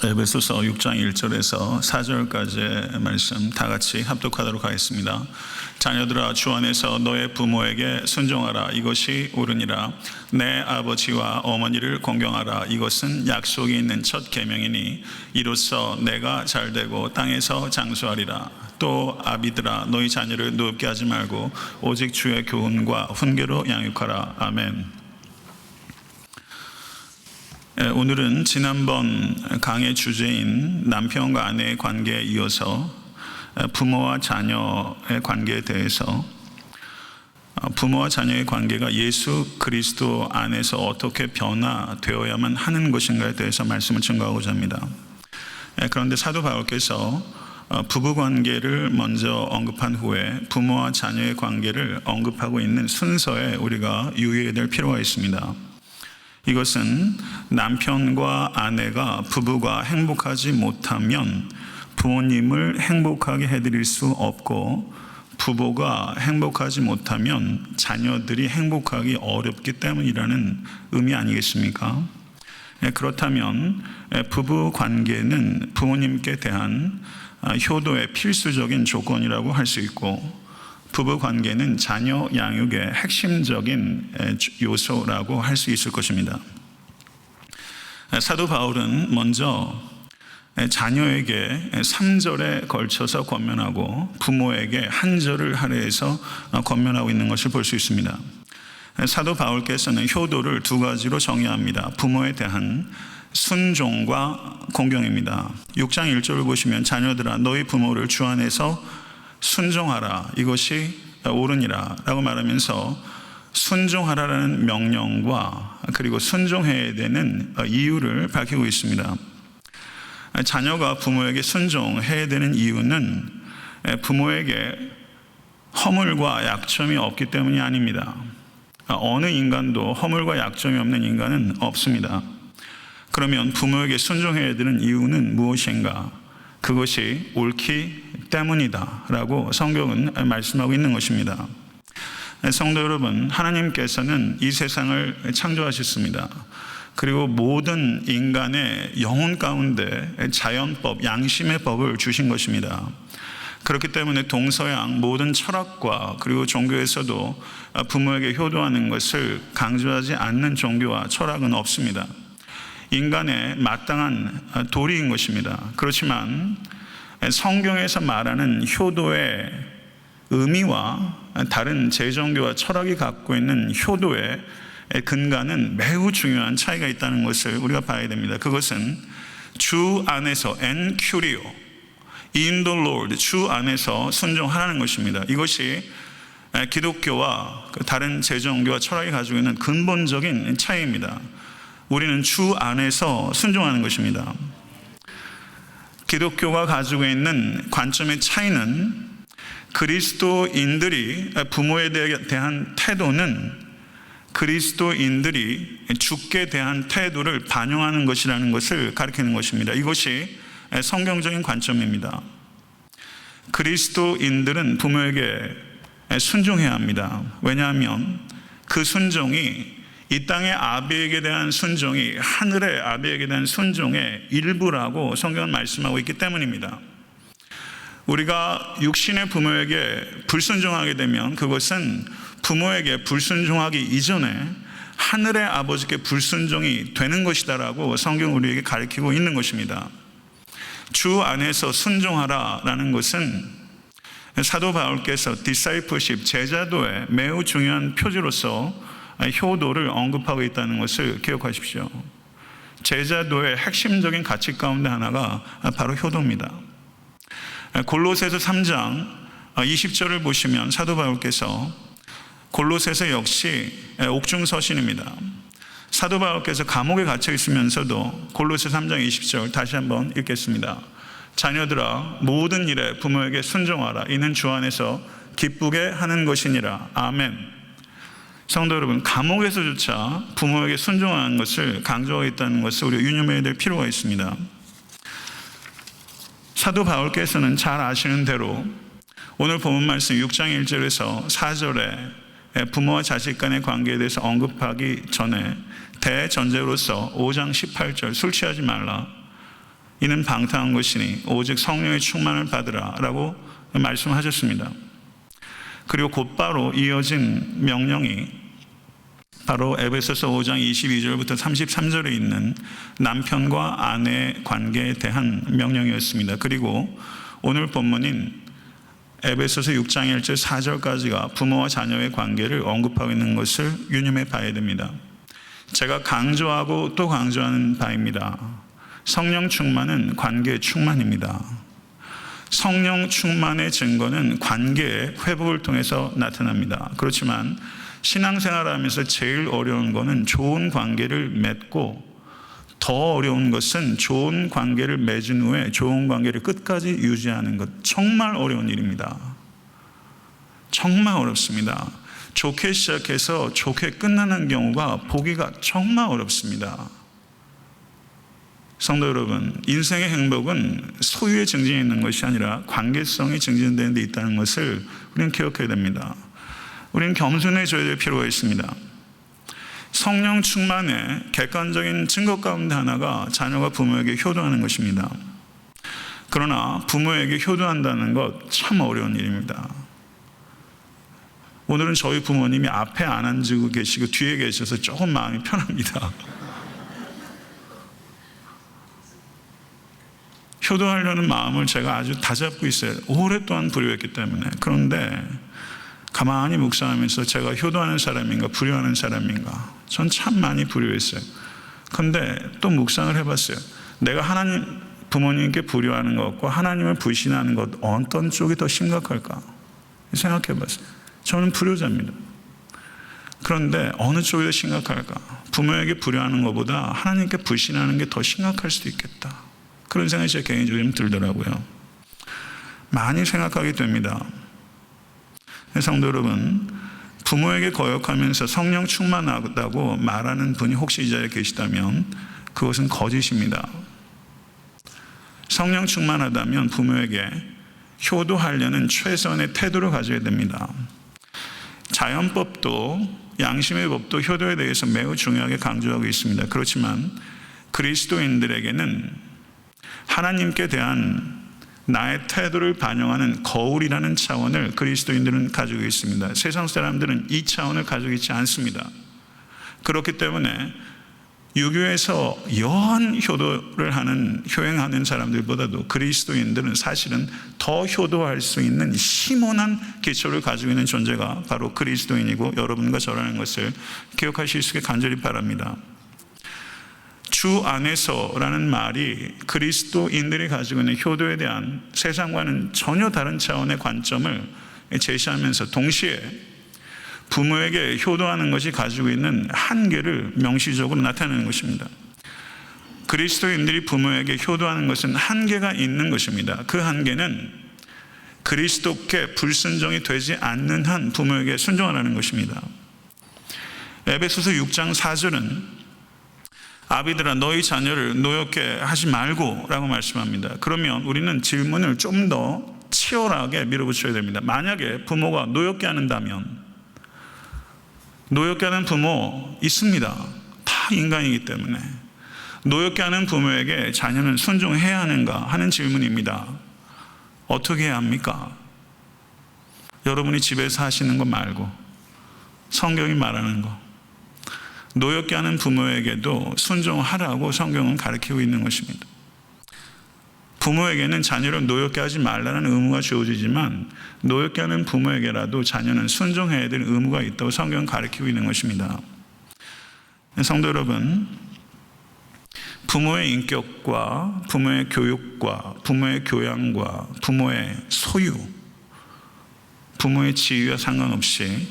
에베소서 6장 1절에서 4절까지의 말씀 다 같이 합독하도록 하겠습니다. 자녀들아, 주 안에서 너의 부모에게 순종하라. 이것이 옳으니라. 내 아버지와 어머니를 공경하라. 이것은 약속이 있는 첫 계명이니 이로써 내가 잘되고 땅에서 장수하리라. 또 아비들아, 너희 자녀를 노엽게 하지 말고 오직 주의 교훈과 훈계로 양육하라. 아멘. 오늘은 지난번 강의 주제인 남편과 아내의 관계에 이어서 부모와 자녀의 관계에 대해서 부모와 자녀의 관계가 예수 그리스도 안에서 어떻게 변화되어야만 하는 것인가에 대해서 말씀을 증거하고자 합니다. 그런데 사도 바울께서 부부 관계를 먼저 언급한 후에 부모와 자녀의 관계를 언급하고 있는 순서에 우리가 유의해야 될 필요가 있습니다. 이것은 남편과 아내가 부부가 행복하지 못하면 부모님을 행복하게 해드릴 수 없고, 부부가 행복하지 못하면 자녀들이 행복하기 어렵기 때문이라는 의미 아니겠습니까? 그렇다면 부부 관계는 부모님께 대한 효도의 필수적인 조건이라고 할 수 있고, 부부 관계는 자녀 양육의 핵심적인 요소라고 할 수 있을 것입니다. 사도 바울은 먼저 자녀에게 3절에 걸쳐서 권면하고 부모에게 한 절을 할애해서 권면하고 있는 것을 볼 수 있습니다. 사도 바울께서는 효도를 두 가지로 정의합니다. 부모에 대한 순종과 공경입니다. 6장 1절을 보시면 자녀들아, 너희 부모를 주 안에서 순종하라. 이것이 옳으니라 라고 말하면서 순종하라라는 명령과 그리고 순종해야 되는 이유를 밝히고 있습니다. 자녀가 부모에게 순종해야 되는 이유는 부모에게 허물과 약점이 없기 때문이 아닙니다. 어느 인간도 허물과 약점이 없는 인간은 없습니다. 그러면 부모에게 순종해야 되는 이유는 무엇인가? 그것이 옳기 때문이다 라고 성경은 말씀하고 있는 것입니다. 성도 여러분, 하나님께서는 이 세상을 창조하셨습니다. 그리고 모든 인간의 영혼 가운데 자연법, 양심의 법을 주신 것입니다. 그렇기 때문에 동서양 모든 철학과 그리고 종교에서도 부모에게 효도하는 것을 강조하지 않는 종교와 철학은 없습니다. 인간의 마땅한 도리인 것입니다. 그렇지만 성경에서 말하는 효도의 의미와 다른 제종교와 철학이 갖고 있는 효도의 근간은 매우 중요한 차이가 있다는 것을 우리가 봐야 됩니다. 그것은 주 안에서 en curio, in the Lord, 주 안에서 순종하라는 것입니다. 이것이 기독교와 다른 제종교와 철학이 가지고 있는 근본적인 차이입니다. 우리는 주 안에서 순종하는 것입니다. 기독교가 가지고 있는 관점의 차이는 그리스도인들이 부모에 대한 태도는 그리스도인들이 주께 대한 태도를 반영하는 것이라는 것을 가리키는 것입니다. 이것이 성경적인 관점입니다. 그리스도인들은 부모에게 순종해야 합니다. 왜냐하면 그 순종이 이 땅의 아비에게 대한 순종이 하늘의 아비에게 대한 순종의 일부라고 성경은 말씀하고 있기 때문입니다. 우리가 육신의 부모에게 불순종하게 되면 그것은 부모에게 불순종하기 이전에 하늘의 아버지께 불순종이 되는 것이다라고 성경은 우리에게 가르치고 있는 것입니다. 주 안에서 순종하라라는 것은 사도 바울께서 discipleship, 제자도의 매우 중요한 표지로서 효도를 언급하고 있다는 것을 기억하십시오. 제자도의 핵심적인 가치 가운데 하나가 바로 효도입니다. 골로새서 3장 20절을 보시면 사도 바울께서 골로새서 역시 옥중서신입니다. 사도 바울께서 감옥에 갇혀 있으면서도 골로새 3장 20절 다시 한번 읽겠습니다. 자녀들아, 모든 일에 부모에게 순종하라. 이는 주 안에서 기쁘게 하는 것이니라. 아멘. 성도 여러분, 감옥에서조차 부모에게 순종하는 것을 강조하고 있다는 것을 우리가 유념해야 될 필요가 있습니다. 사도 바울께서는 잘 아시는 대로 오늘 본문 말씀 6장 1절에서 4절에 부모와 자식 간의 관계에 대해서 언급하기 전에 대전제로서 5장 18절 술 취하지 말라, 이는 방탕한 것이니 오직 성령의 충만을 받으라 라고 말씀하셨습니다. 그리고 곧바로 이어진 명령이 바로 에베소서 5장 22절부터 33절에 있는 남편과 아내의 관계에 대한 명령이었습니다. 그리고 오늘 본문인 에베소서 6장 1절 4절까지가 부모와 자녀의 관계를 언급하고 있는 것을 유념해 봐야 됩니다. 제가 강조하고 또 강조하는 바입니다. 성령 충만은 관계의 충만입니다. 성령 충만의 증거는 관계의 회복을 통해서 나타납니다. 그렇지만 신앙생활하면서 제일 어려운 것은 좋은 관계를 맺고, 더 어려운 것은 좋은 관계를 맺은 후에 좋은 관계를 끝까지 유지하는 것. 정말 어려운 일입니다. 정말 어렵습니다. 좋게 시작해서 좋게 끝나는 경우가 보기가 정말 어렵습니다. 성도 여러분, 인생의 행복은 소유에 증진해 있는 것이 아니라 관계성이 증진되는 데 있다는 것을 우리는 기억해야 됩니다. 우리는 겸손해져야 될 필요가 있습니다. 성령 충만의 객관적인 증거 가운데 하나가 자녀가 부모에게 효도하는 것입니다. 그러나 부모에게 효도한다는 것 참 어려운 일입니다. 오늘은 저희 부모님이 앞에 안 앉고 계시고 뒤에 계셔서 조금 마음이 편합니다. 효도하려는 마음을 제가 아주 다잡고 있어요. 오랫동안 불효했기 때문에. 그런데 가만히 묵상하면서 제가 효도하는 사람인가 불효하는 사람인가, 전 참 많이 불효했어요. 그런데 또 묵상을 해봤어요. 내가 하나님 부모님께 불효하는 것과 하나님을 불신하는 것, 어떤 쪽이 더 심각할까 생각해봤어요. 저는 불효자입니다. 그런데 어느 쪽이 더 심각할까? 부모에게 불효하는 것보다 하나님께 불신하는 게 더 심각할 수도 있겠다, 그런 생각이 제 개인적으로 좀 들더라고요. 많이 생각하게 됩니다. 성도 여러분, 부모에게 거역하면서 성령 충만하다고 말하는 분이 혹시 이 자리에 계시다면 그것은 거짓입니다. 성령 충만하다면 부모에게 효도하려는 최선의 태도를 가져야 됩니다. 자연법도 양심의 법도 효도에 대해서 매우 중요하게 강조하고 있습니다. 그렇지만 그리스도인들에게는 하나님께 대한 나의 태도를 반영하는 거울이라는 차원을 그리스도인들은 가지고 있습니다. 세상 사람들은 이 차원을 가지고 있지 않습니다. 그렇기 때문에 유교에서 여한 효도를 효행하는 사람들보다도 그리스도인들은 사실은 더 효도할 수 있는 심원한 기초를 가지고 있는 존재가 바로 그리스도인이고 여러분과 저라는 것을 기억하실 수 있게 간절히 바랍니다. 주 안에서라는 말이 그리스도인들이 가지고 있는 효도에 대한 세상과는 전혀 다른 차원의 관점을 제시하면서 동시에 부모에게 효도하는 것이 가지고 있는 한계를 명시적으로 나타내는 것입니다. 그리스도인들이 부모에게 효도하는 것은 한계가 있는 것입니다. 그 한계는 그리스도께 불순종이 되지 않는 한 부모에게 순종하라는 것입니다. 에베소서 6장 4절은 아비들아 너희 자녀를 노엽게 하지 말고 라고 말씀합니다. 그러면 우리는 질문을 좀 더 치열하게 밀어붙여야 됩니다. 만약에 부모가 노엽게 한다면, 노엽게 하는 부모 있습니다. 다 인간이기 때문에. 노엽게 하는 부모에게 자녀는 순종해야 하는가 하는 질문입니다. 어떻게 해야 합니까? 여러분이 집에서 하시는 거 말고 성경이 말하는 거, 노엽게 하는 부모에게도 순종하라고 성경은 가르치고 있는 것입니다. 부모에게는 자녀를 노엽게 하지 말라는 의무가 주어지지만 노엽게 하는 부모에게라도 자녀는 순종해야 될 의무가 있다고 성경은 가르치고 있는 것입니다. 성도 여러분, 부모의 인격과 부모의 교육과 부모의 교양과 부모의 소유, 부모의 지위와 상관없이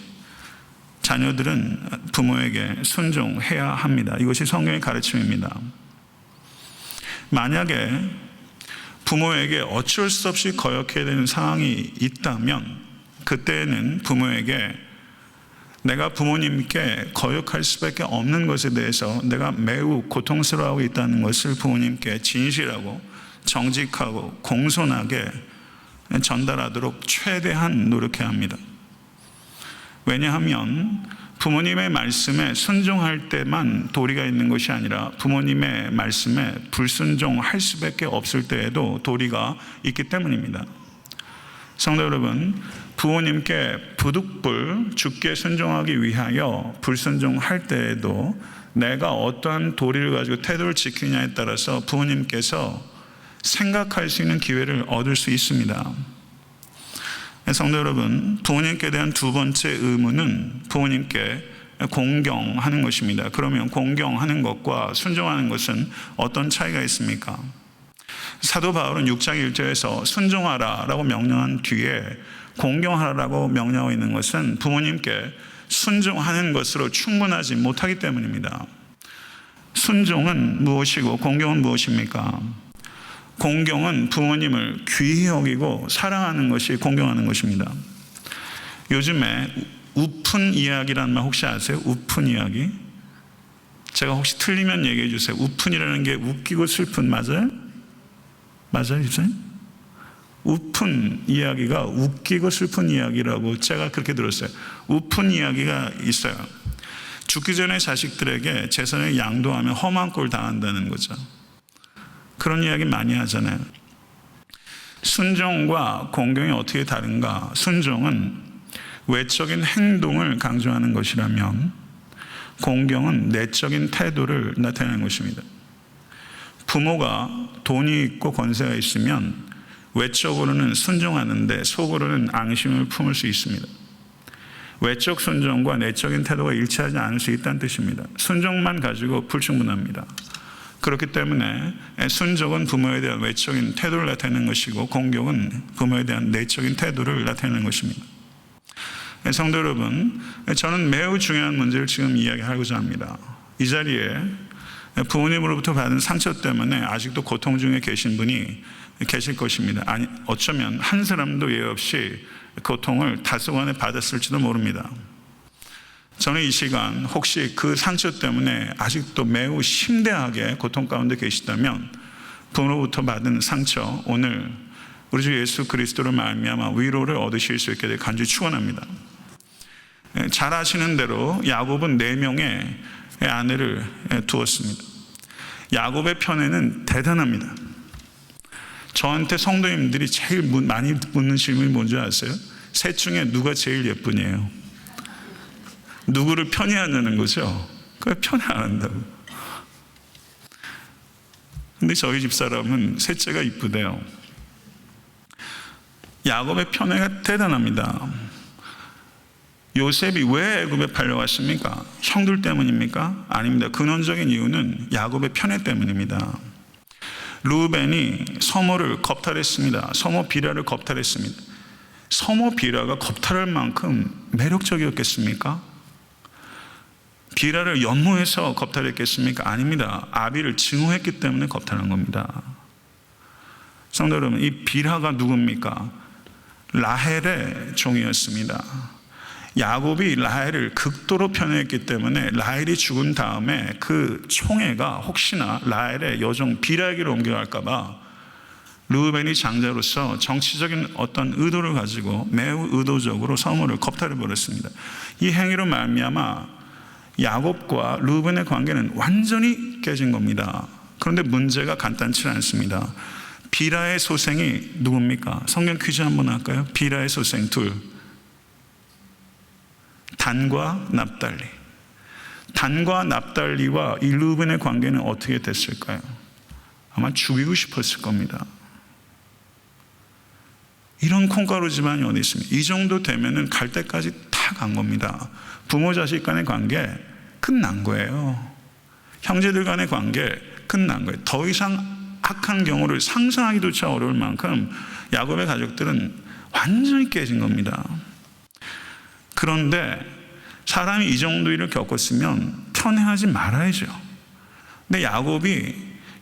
자녀들은 부모에게 순종해야 합니다. 이것이 성경의 가르침입니다. 만약에 부모에게 어쩔 수 없이 거역해야 되는 상황이 있다면 그때는 부모에게 내가 부모님께 거역할 수밖에 없는 것에 대해서 내가 매우 고통스러워하고 있다는 것을 부모님께 진실하고 정직하고 공손하게 전달하도록 최대한 노력해야 합니다. 왜냐하면 부모님의 말씀에 순종할 때만 도리가 있는 것이 아니라 부모님의 말씀에 불순종할 수밖에 없을 때에도 도리가 있기 때문입니다. 성도 여러분, 부모님께 부득불 주께 순종하기 위하여 불순종할 때에도 내가 어떠한 도리를 가지고 태도를 지키냐에 따라서 부모님께서 생각할 수 있는 기회를 얻을 수 있습니다. 성도 여러분, 부모님께 대한 두 번째 의무는 부모님께 공경하는 것입니다. 그러면 공경하는 것과 순종하는 것은 어떤 차이가 있습니까? 사도 바울은 6장 1절에서 순종하라 라고 명령한 뒤에 공경하라고 명령하고 있는 것은 부모님께 순종하는 것으로 충분하지 못하기 때문입니다. 순종은 무엇이고 공경은 무엇입니까? 공경은 부모님을 귀히 여기고 사랑하는 것이 공경하는 것입니다. 요즘에 우픈 이야기라는 말 혹시 아세요? 우픈 이야기? 제가 혹시 틀리면 얘기해 주세요. 우픈이라는 게 웃기고 슬픈, 맞아요? 맞아요, 집사님? 우픈 이야기가 웃기고 슬픈 이야기라고 제가 그렇게 들었어요. 우픈 이야기가 있어요. 죽기 전에 자식들에게 재산을 양도하면 험한 꼴 당한다는 거죠. 그런 이야기 많이 하잖아요. 순종과 공경이 어떻게 다른가? 순종은 외적인 행동을 강조하는 것이라면 공경은 내적인 태도를 나타내는 것입니다. 부모가 돈이 있고 권세가 있으면 외적으로는 순종하는데 속으로는 앙심을 품을 수 있습니다. 외적 순종과 내적인 태도가 일치하지 않을 수 있다는 뜻입니다. 순종만 가지고 불충분합니다. 그렇기 때문에 순종은 부모에 대한 외적인 태도를 나타내는 것이고 공경은 부모에 대한 내적인 태도를 나타내는 것입니다. 성도 여러분, 저는 매우 중요한 문제를 지금 이야기하고자 합니다. 이 자리에 부모님으로부터 받은 상처 때문에 아직도 고통 중에 계신 분이 계실 것입니다. 아니, 어쩌면 한 사람도 예외 없이 고통을 다소간에 받았을지도 모릅니다. 저는 이 시간 혹시 그 상처 때문에 아직도 매우 심대하게 고통 가운데 계시다면 부모로부터 받은 상처, 오늘 우리 주 예수 그리스도로 말미암아 위로를 얻으실 수 있게 될 간절히 축원합니다. 잘 아시는 대로 야곱은 4명의 아내를 두었습니다. 야곱의 편애는 대단합니다. 저한테 성도님들이 제일 많이 묻는 질문이 뭔지 아세요? 셋 중에 누가 제일 예쁘냐요? 누구를 편애하냐는 거죠. 그래, 편애 안 한다고. 근데 저희 집사람은 셋째가 이쁘대요. 야곱의 편애가 대단합니다. 요셉이 왜 애굽에 팔려갔습니까? 형들 때문입니까? 아닙니다. 근원적인 이유는 야곱의 편애 때문입니다. 루벤이 서모를 겁탈했습니다. 서모 비라를 겁탈했습니다. 서모 비라가 겁탈할 만큼 매력적이었겠습니까? 비라를 연모해서 겁탈했겠습니까? 아닙니다. 아비를 증오했기 때문에 겁탈한 겁니다. 성도 여러분, 이 비라가 누굽니까? 라헬의 종이었습니다. 야곱이 라헬을 극도로 편애했기 때문에 라헬이 죽은 다음에 그 총애가 혹시나 라헬의 여종 비라에게로 옮겨갈까 봐 르우벤이 장자로서 정치적인 어떤 의도를 가지고 매우 의도적으로 서모를 겁탈해 버렸습니다. 이 행위로 말미암아 야곱과 르우벤의 관계는 완전히 깨진 겁니다. 그런데 문제가 간단치 않습니다. 비라의 소생이 누굽니까? 성경 퀴즈 한번 할까요? 비라의 소생 둘. 단과 납달리. 단과 납달리와 이 르우벤의 관계는 어떻게 됐을까요? 아마 죽이고 싶었을 겁니다. 이런 콩가루 집안이 어디 있습니까? 이 정도 되면은 갈 때까지 다 간 겁니다. 부모 자식 간의 관계 끝난 거예요. 형제들 간의 관계 끝난 거예요. 더 이상 악한 경우를 상상하기조차 어려울 만큼 야곱의 가족들은 완전히 깨진 겁니다. 그런데 사람이 이 정도 일을 겪었으면 편애하지 말아야죠. 근데 야곱이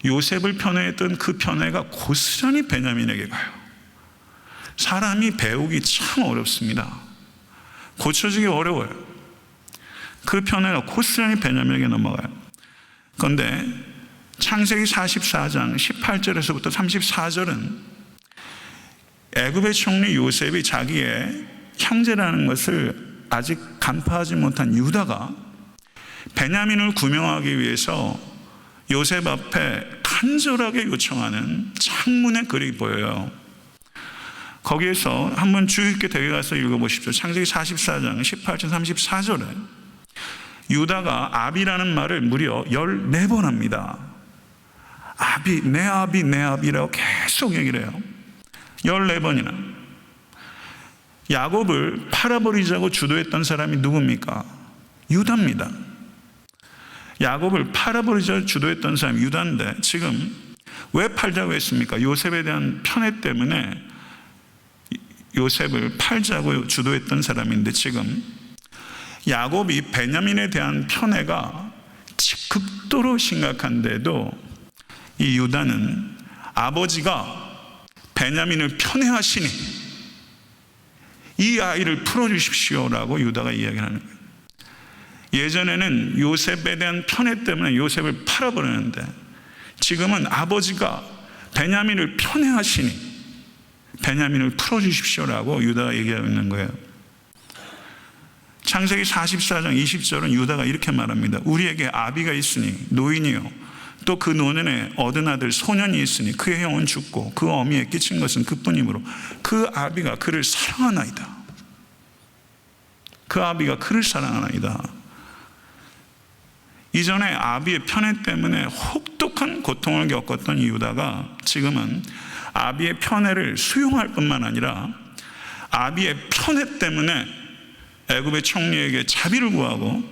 요셉을 편애했던 그 편애가 고스란히 베냐민에게 가요. 사람이 배우기 참 어렵습니다. 고쳐지기 어려워요. 그 편애가 고스란히 베냐민에게 넘어가요. 그런데 창세기 44장 18절에서부터 34절은 애굽의 총리 요셉이 자기의 형제라는 것을 아직 간파하지 못한 유다가 베냐민을 구명하기 위해서 요셉 앞에 간절하게 요청하는 창문의 글이 보여요. 거기에서 한번 주의 깊게 되게 가서 읽어보십시오. 창세기 44장 18절 34절에 유다가 아비라는 말을 무려 14번 합니다. 아비, 내 아비, 내 아비라고 계속 얘기를 해요. 14번이나. 야곱을 팔아버리자고 주도했던 사람이 누굽니까? 유다입니다. 야곱을 팔아버리자고 주도했던 사람이 유다인데 지금 왜 팔자고 했습니까? 요셉에 대한 편애 때문에 요셉을 팔자고 주도했던 사람인데 지금 야곱이 베냐민에 대한 편애가 극도로 심각한데도 이 유다는 아버지가 베냐민을 편애하시니 이 아이를 풀어주십시오라고 유다가 이야기하는 거예요. 예전에는 요셉에 대한 편애 때문에 요셉을 팔아버리는데 지금은 아버지가 베냐민을 편애하시니 베냐민을 풀어주십시오라고 유다가 얘기하고 있는 거예요. 창세기 44장 20절은 유다가 이렇게 말합니다. 우리에게 아비가 있으니 노인이요 또 그 노년에 얻은 아들 소년이 있으니 그의 형은 죽고 그 어미에 끼친 것은 그뿐이므로 그 아비가 그를 사랑하나이다. 그 아비가 그를 사랑하나이다. 이전에 아비의 편애 때문에 혹독한 고통을 겪었던 유다가 지금은 아비의 편애를 수용할 뿐만 아니라 아비의 편애 때문에 애굽의 총리에게 자비를 구하고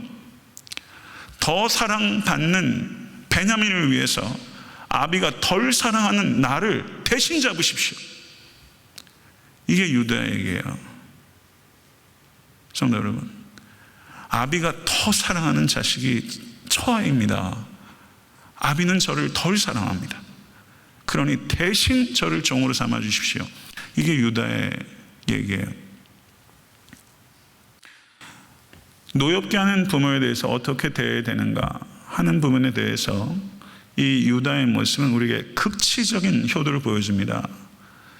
더 사랑받는 베냐민을 위해서 아비가 덜 사랑하는 나를 대신 잡으십시오. 이게 유다의 얘기예요. 성도 여러분, 아비가 더 사랑하는 자식이 처아입니다. 아비는 저를 덜 사랑합니다. 그러니 대신 저를 종으로 삼아 주십시오. 이게 유다의 얘기예요. 노엽게 하는 부모에 대해서 어떻게 대해야 되는가 하는 부분에 대해서 이 유다의 모습은 우리에게 극치적인 효도를 보여줍니다.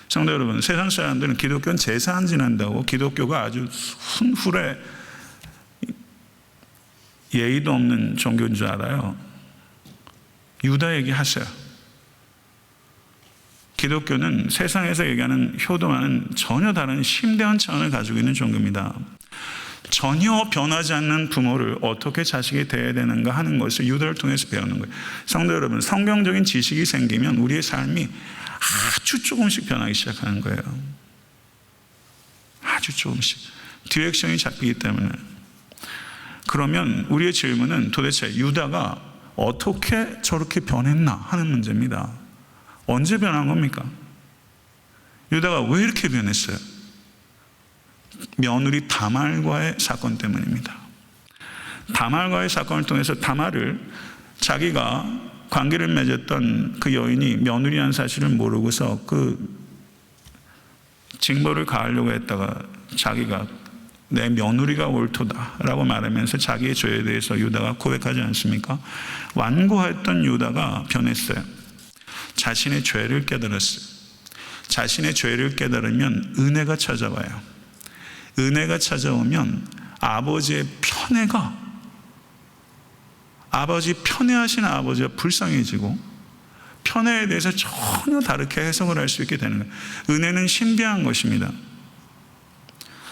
성도 여러분, 세상 사람들은 기독교는 제사 안 지낸다고 기독교가 아주 훈훈해 예의도 없는 종교인 줄 알아요. 유다 얘기하세요. 기독교는 세상에서 얘기하는 효도와는 전혀 다른 심대한 차원을 가지고 있는 종교입니다. 전혀 변하지 않는 부모를 어떻게 자식이 대해야 되는가 하는 것을 유다를 통해서 배우는 거예요. 성도 여러분, 성경적인 지식이 생기면 우리의 삶이 아주 조금씩 변하기 시작하는 거예요. 아주 조금씩. 디렉션이 잡히기 때문에. 그러면 우리의 질문은 도대체 유다가 어떻게 저렇게 변했나 하는 문제입니다. 언제 변한 겁니까? 유다가 왜 이렇게 변했어요? 며느리 다말과의 사건 때문입니다. 다말과의 사건을 통해서 다말을 자기가 관계를 맺었던 그 여인이 며느리한 사실을 모르고서 그 징벌을 가하려고 했다가 자기가 내 며느리가 옳도다라고 말하면서 자기의 죄에 대해서 유다가 고백하지 않습니까? 완고했던 유다가 변했어요. 자신의 죄를 깨달았어요. 자신의 죄를 깨달으면 은혜가 찾아와요. 은혜가 찾아오면 아버지의 편애가 편애하시는 아버지가 불쌍해지고 편애에 대해서 전혀 다르게 해석을 할 수 있게 되는 거예요. 은혜는 신비한 것입니다.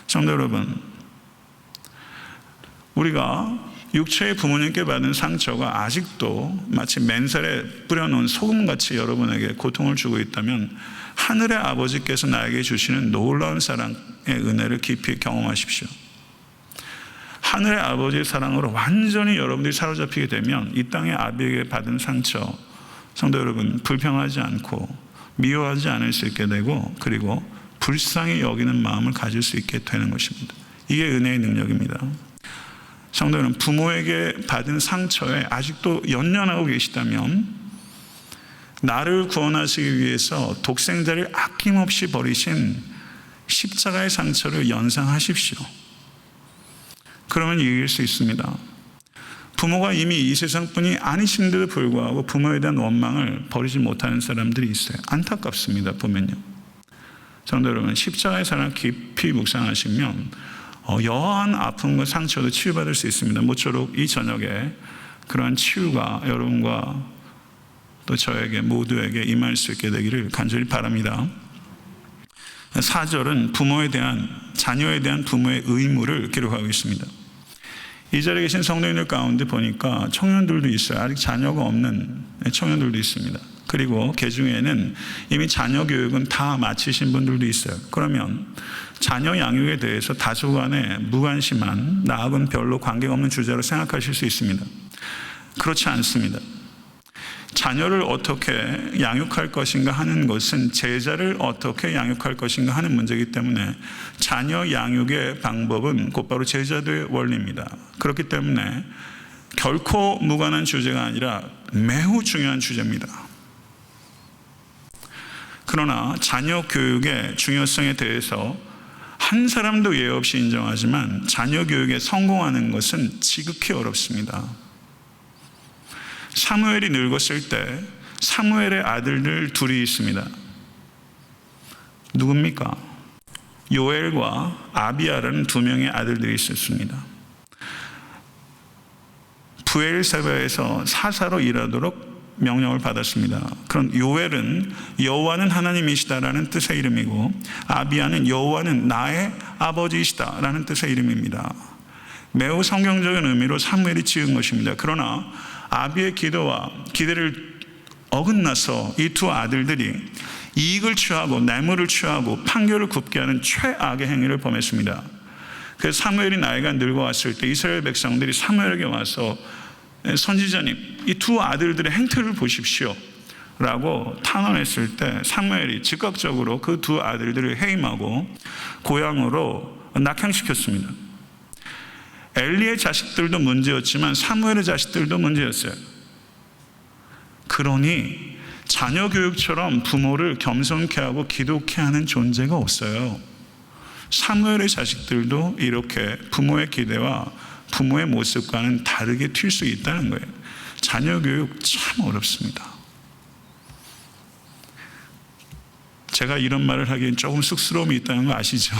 성도 여러분, 우리가 육체의 부모님께 받은 상처가 아직도 마치 맨살에 뿌려놓은 소금같이 여러분에게 고통을 주고 있다면 하늘의 아버지께서 나에게 주시는 놀라운 사랑의 은혜를 깊이 경험하십시오. 하늘의 아버지의 사랑으로 완전히 여러분들이 사로잡히게 되면 이 땅의 아비에게 받은 상처, 성도 여러분, 불평하지 않고 미워하지 않을 수 있게 되고 그리고 불쌍히 여기는 마음을 가질 수 있게 되는 것입니다. 이게 은혜의 능력입니다. 성도 여러분, 부모에게 받은 상처에 아직도 연연하고 계시다면 나를 구원하시기 위해서 독생자를 아낌없이 버리신 십자가의 상처를 연상하십시오. 그러면 이길 수 있습니다. 부모가 이미 이 세상뿐이 아니신데도 불구하고 부모에 대한 원망을 버리지 못하는 사람들이 있어요. 안타깝습니다. 보면요. 성도 여러분, 십자가의 사랑 깊이 묵상하시면 여한 아픔과 상처도 치유받을 수 있습니다. 모쪼록 이 저녁에 그러한 치유가 여러분과 또 저에게 모두에게 임할 수 있게 되기를 간절히 바랍니다. 4절은 자녀에 대한 부모의 의무를 기록하고 있습니다. 이 자리에 계신 성도인들 가운데 보니까 청년들도 있어요. 아직 자녀가 없는 청년들도 있습니다. 그리고 그 중에는 이미 자녀 교육은 다 마치신 분들도 있어요. 그러면 자녀 양육에 대해서 다소간에 무관심한, 나하고는 별로 관계가 없는 주제로 생각하실 수 있습니다. 그렇지 않습니다. 자녀를 어떻게 양육할 것인가 하는 것은 제자를 어떻게 양육할 것인가 하는 문제이기 때문에 자녀 양육의 방법은 곧바로 제자도의 원리입니다. 그렇기 때문에 결코 무관한 주제가 아니라 매우 중요한 주제입니다. 그러나 자녀 교육의 중요성에 대해서 한 사람도 예외 없이 인정하지만 자녀 교육에 성공하는 것은 지극히 어렵습니다. 사무엘이 늙었을 때 사무엘의 아들들 둘이 있습니다. 누굽니까? 요엘과 아비야라는 두 명의 아들들이 있었습니다. 브엘세바에서 사사로 일하도록 명령을 받았습니다. 그런 요엘은 여호와는 하나님이시다라는 뜻의 이름이고, 아비야는 여호와는 나의 아버지이시다라는 뜻의 이름입니다. 매우 성경적인 의미로 사무엘이 지은 것입니다. 그러나 아비의 기대를 어긋나서 이 두 아들들이 이익을 취하고 뇌물을 취하고 판결을 굽게 하는 최악의 행위를 범했습니다. 그래서 사무엘이 나이가 늙어왔을 때 이스라엘 백성들이 사무엘에게 와서 선지자님, 이 두 아들들의 행태를 보십시오 라고 탄원했을 때 사무엘이 즉각적으로 그 두 아들들을 해임하고 고향으로 낙향시켰습니다. 엘리의 자식들도 문제였지만 사무엘의 자식들도 문제였어요. 그러니 자녀 교육처럼 부모를 겸손케 하고 기독케 하는 존재가 없어요. 사무엘의 자식들도 이렇게 부모의 기대와 부모의 모습과는 다르게 튈 수 있다는 거예요. 자녀 교육 참 어렵습니다. 제가 이런 말을 하기엔 조금 쑥스러움이 있다는 거 아시죠?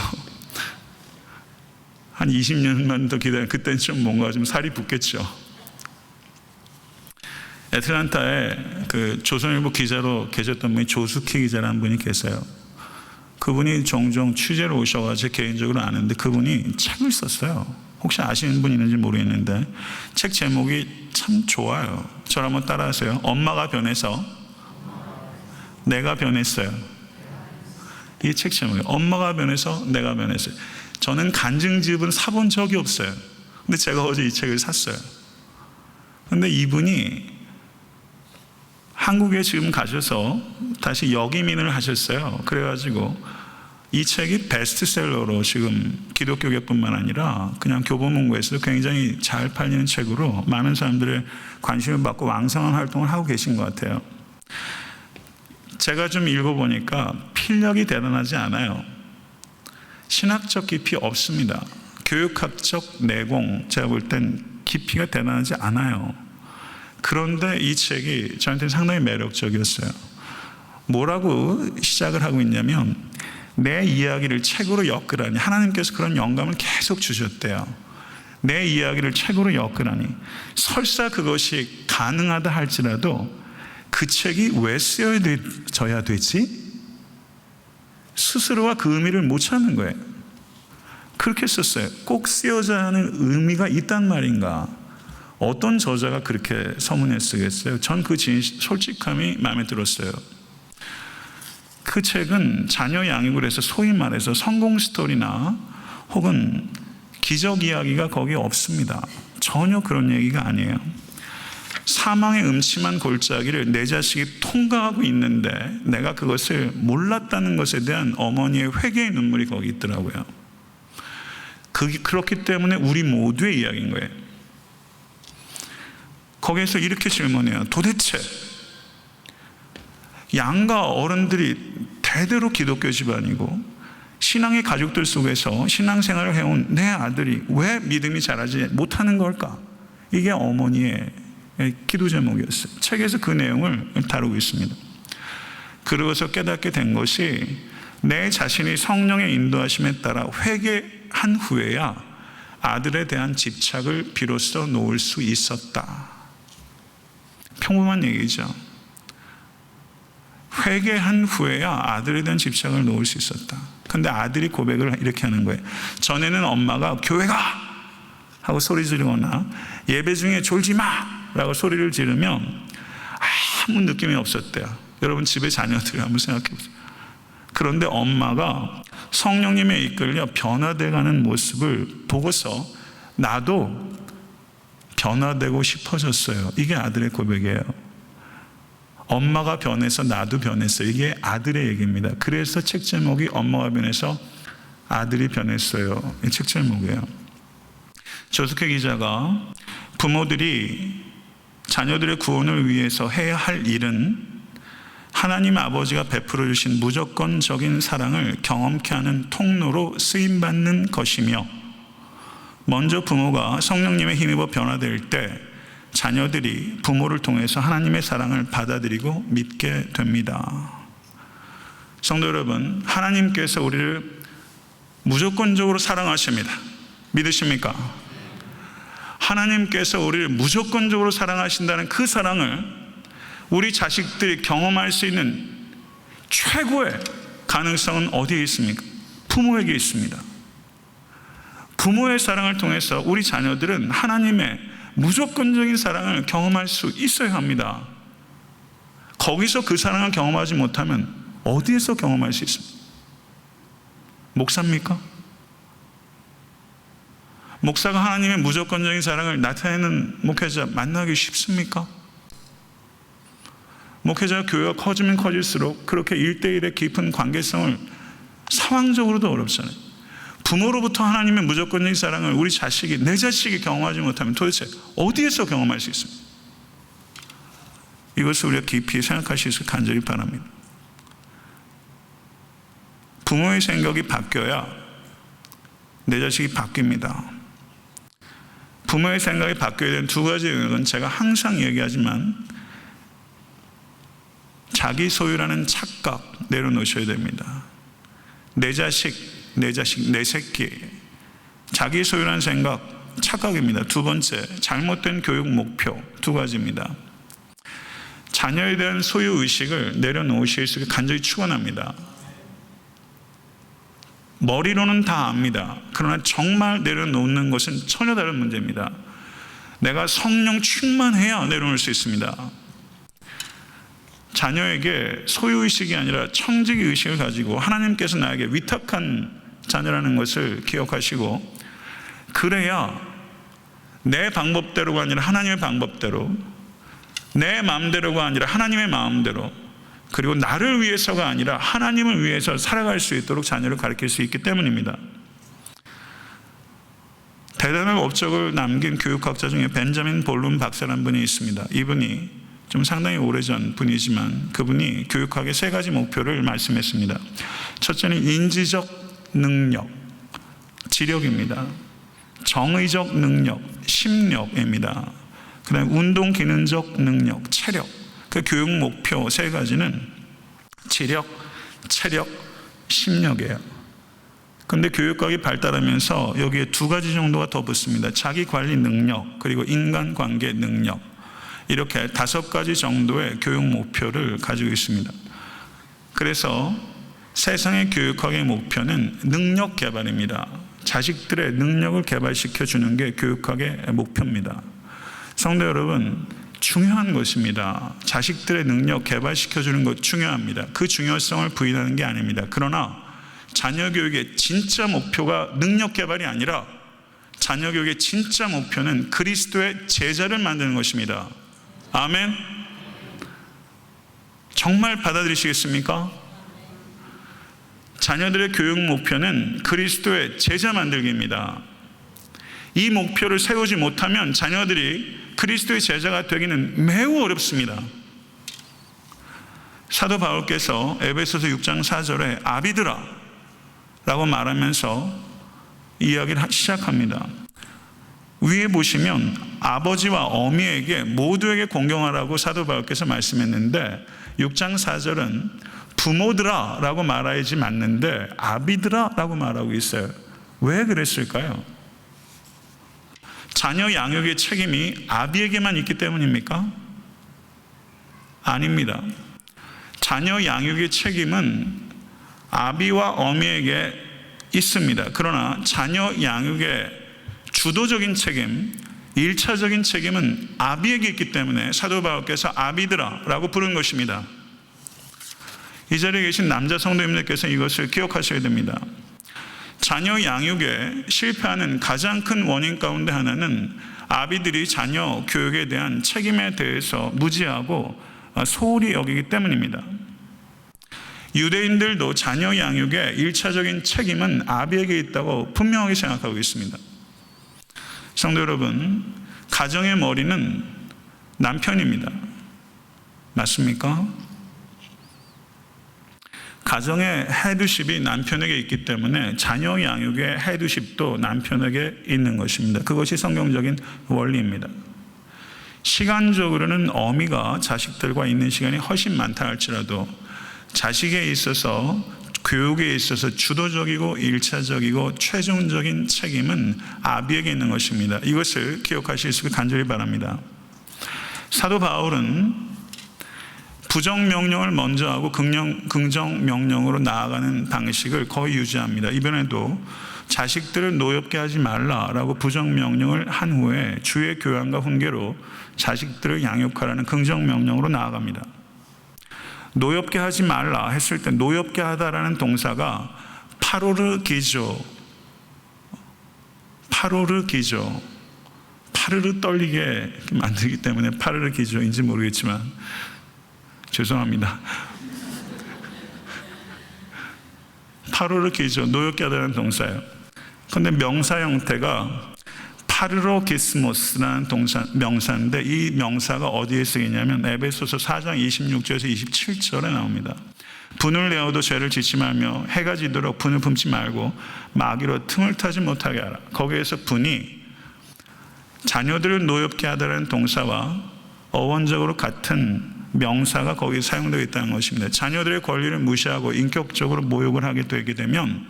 한 20년만 더 기다리면 그때는 좀 뭔가 좀 살이 붙겠죠. 애틀란타에 그 조선일보 기자로 계셨던 분이 조숙희 기자라는 분이 계세요. 그분이 종종 취재로 오셔가지고 개인적으로 아는데 그분이 책을 썼어요. 혹시 아시는 분 있는지 모르겠는데 책 제목이 참 좋아요. 저를 한번 따라하세요. 엄마가 변해서 내가 변했어요. 이 책 제목이 엄마가 변해서 내가 변했어요. 저는 간증집은 사본 적이 없어요. 근데 제가 어제 이 책을 샀어요. 근데 이분이 한국에 지금 가셔서 다시 역이민을 하셨어요. 그래가지고 이 책이 베스트셀러로 지금 기독교계뿐만 아니라 그냥 교보문고에서도 굉장히 잘 팔리는 책으로 많은 사람들의 관심을 받고 왕성한 활동을 하고 계신 것 같아요. 제가 좀 읽어보니까 필력이 대단하지 않아요. 신학적 깊이 없습니다. 교육학적 내공, 제가 볼 땐 깊이가 대단하지 않아요. 그런데 이 책이 저한테는 상당히 매력적이었어요. 뭐라고 시작을 하고 있냐면 내 이야기를 책으로 엮으라니, 하나님께서 그런 영감을 계속 주셨대요. 내 이야기를 책으로 엮으라니, 설사 그것이 가능하다 할지라도 그 책이 왜 쓰여져야 되지? 스스로가 그 의미를 못 찾는 거예요. 그렇게 썼어요. 꼭 쓰여져야 하는 의미가 있단 말인가? 어떤 저자가 그렇게 서문에 쓰겠어요? 전 그 솔직함이 마음에 들었어요. 그 책은 자녀 양육을 해서 소위 말해서 성공 스토리나 혹은 기적 이야기가 거기에 없습니다. 전혀 그런 얘기가 아니에요. 사망의 음침한 골짜기를 내 자식이 통과하고 있는데 내가 그것을 몰랐다는 것에 대한 어머니의 회개의 눈물이 거기 있더라고요. 그렇기 때문에 우리 모두의 이야기인 거예요. 거기에서 이렇게 질문해요. 도대체 양가 어른들이 대대로 기독교 집안이고 신앙의 가족들 속에서 신앙생활을 해온 내 아들이 왜 믿음이 자라지 못하는 걸까? 이게 어머니의 기도 제목이었어요. 책에서 그 내용을 다루고 있습니다. 그러고서 깨닫게 된 것이 내 자신이 성령의 인도하심에 따라 회개 회개한 후에야 아들에 대한 집착을 비로소 놓을 수 있었다. 평범한 얘기죠. 회개한 후에야 아들에 대한 집착을 놓을 수 있었다. 근데 아들이 고백을 이렇게 하는 거예요. 전에는 엄마가 교회 가! 하고 소리 지르거나 예배 중에 졸지 마! 라고 소리를 지르면 아무 느낌이 없었대요. 여러분 집에 자녀들이 한번 생각해 보세요. 그런데 엄마가 성령님에 이끌려 변화돼가는 모습을 보고서 나도 변화되고 싶어졌어요. 이게 아들의 고백이에요. 엄마가 변해서 나도 변했어요. 이게 아들의 얘기입니다. 그래서 책 제목이 엄마가 변해서 아들이 변했어요. 이 책 제목이에요. 조숙회 기자가 부모들이 자녀들의 구원을 위해서 해야 할 일은 하나님 아버지가 베풀어 주신 무조건적인 사랑을 경험케 하는 통로로 쓰임받는 것이며, 먼저 부모가 성령님에 힘입어 변화될 때 자녀들이 부모를 통해서 하나님의 사랑을 받아들이고 믿게 됩니다. 성도 여러분, 하나님께서 우리를 무조건적으로 사랑하십니다. 믿으십니까? 하나님께서 우리를 무조건적으로 사랑하신다는 그 사랑을 우리 자식들이 경험할 수 있는 최고의 가능성은 어디에 있습니까? 부모에게 있습니다. 부모의 사랑을 통해서 우리 자녀들은 하나님의 무조건적인 사랑을 경험할 수 있어야 합니다. 거기서 그 사랑을 경험하지 못하면 어디에서 경험할 수 있습니까? 목사입니까? 목사가 하나님의 무조건적인 사랑을 나타내는 목회자 만나기 쉽습니까? 목회자 교회가 커지면 커질수록 그렇게 1대1의 깊은 관계성을 상황적으로도 어렵잖아요. 부모로부터 하나님의 무조건적인 사랑을 우리 자식이, 내 자식이 경험하지 못하면 도대체 어디에서 경험할 수 있습니까? 이것을 우리가 깊이 생각하실 수 간절히 바랍니다. 부모의 생각이 바뀌어야 내 자식이 바뀝니다. 부모의 생각이 바뀌어야 되는 두 가지 영역은 제가 항상 얘기하지만 자기 소유라는 착각 내려놓으셔야 됩니다. 내 자식, 내 새끼, 자기 소유라는 생각 착각입니다. 두 번째, 잘못된 교육 목표 두 가지입니다. 자녀에 대한 소유의식을 내려놓으실 수 있게 간절히 축원합니다. 머리로는 다 압니다. 그러나 정말 내려놓는 것은 전혀 다른 문제입니다. 내가 성령 충만해야 내려놓을 수 있습니다. 자녀에게 소유의식이 아니라 청지기의식을 가지고 하나님께서 나에게 위탁한 자녀라는 것을 기억하시고, 그래야 내 방법대로가 아니라 하나님의 방법대로, 내 마음대로가 아니라 하나님의 마음대로, 그리고 나를 위해서가 아니라 하나님을 위해서 살아갈 수 있도록 자녀를 가르칠 수 있기 때문입니다. 대단한 업적을 남긴 교육학자 중에 벤자민 볼룸 박사라는 분이 있습니다. 이분이 좀 상당히 오래전 분이지만 그분이 교육학의 세 가지 목표를 말씀했습니다. 첫째는 인지적 능력, 지력입니다. 정의적 능력, 심력입니다. 그 다음에 운동 기능적 능력, 체력. 그 교육 목표 세 가지는 지력, 체력, 심력이에요. 그런데 교육학이 발달하면서 여기에 두 가지 정도가 더 붙습니다. 자기 관리 능력, 그리고 인간관계 능력. 이렇게 5가지 정도의 교육 목표를 가지고 있습니다. 그래서 세상의 교육학의 목표는 능력 개발입니다. 자식들의 능력을 개발시켜 주는 게 교육학의 목표입니다. 성도 여러분, 중요한 것입니다. 자식들의 능력 개발시켜 주는 것 중요합니다. 그 중요성을 부인하는 게 아닙니다. 그러나 자녀 교육의 진짜 목표가 능력 개발이 아니라 자녀 교육의 진짜 목표는 그리스도의 제자를 만드는 것입니다. 아멘. 정말 받아들이시겠습니까? 자녀들의 교육 목표는 그리스도의 제자 만들기입니다. 이 목표를 세우지 못하면 자녀들이 그리스도의 제자가 되기는 매우 어렵습니다. 사도 바울께서 에베소서 6장 4절에 아비들아 라고 말하면서 이야기를 시작합니다. 위에 보시면 아버지와 어미에게 모두에게 공경하라고 사도 바울께서 말씀했는데 6장 4절은 부모들아 라고 말하지 않는데 아비들아 라고 말하고 있어요. 왜 그랬을까요? 자녀 양육의 책임이 아비에게만 있기 때문입니까? 아닙니다. 자녀 양육의 책임은 아비와 어미에게 있습니다. 그러나 자녀 양육의 주도적인 책임, 1차적인 책임은 아비에게 있기 때문에 사도 바울께서 아비들아 라고 부른 것입니다. 이 자리에 계신 남자 성도님들께서 이것을 기억하셔야 됩니다. 자녀 양육에 실패하는 가장 큰 원인 가운데 하나는 아비들이 자녀 교육에 대한 책임에 대해서 무지하고 소홀히 여기기 때문입니다. 유대인들도 자녀 양육의 1차적인 책임은 아비에게 있다고 분명하게 생각하고 있습니다. 성도 여러분, 가정의 머리는 남편입니다. 맞습니까? 가정의 헤드십이 남편에게 있기 때문에 자녀 양육의 헤드십도 남편에게 있는 것입니다. 그것이 성경적인 원리입니다. 시간적으로는 어미가 자식들과 있는 시간이 훨씬 많다 할지라도 자식에 있어서, 교육에 있어서 주도적이고 1차적이고 최종적인 책임은 아비에게 있는 것입니다. 이것을 기억하실 수 있기를 간절히 바랍니다. 사도 바울은 부정명령을 먼저 하고 긍정명령으로 나아가는 방식을 거의 유지합니다. 이번에도 자식들을 노엽게 하지 말라라고 부정명령을 한 후에 주의 교양과 훈계로 자식들을 양육하라는 긍정명령으로 나아갑니다. 노엽게 하지 말라 했을 때 노엽게 하다라는 동사가 파로르기조, 파르르 떨리게 만들기 때문에 파르르기조인지 모르겠지만 죄송합니다. 파르르기조, 노엽게 하다라는 동사예요. 그런데 명사 형태가 파르로기스모스라는 명사인데 이 명사가 어디에 쓰이냐면 에베소서 4장 26절에서 27절에 나옵니다. 분을 내어도 죄를 짓지 말며 해가 지도록 분을 품지 말고 마귀로 틈을 타지 못하게 하라. 거기에서 분이 자녀들을 노엽게 하다라는 동사와 어원적으로 같은 명사가 거기에 사용되어 있다는 것입니다. 자녀들의 권리를 무시하고 인격적으로 모욕을 하게 되게 되면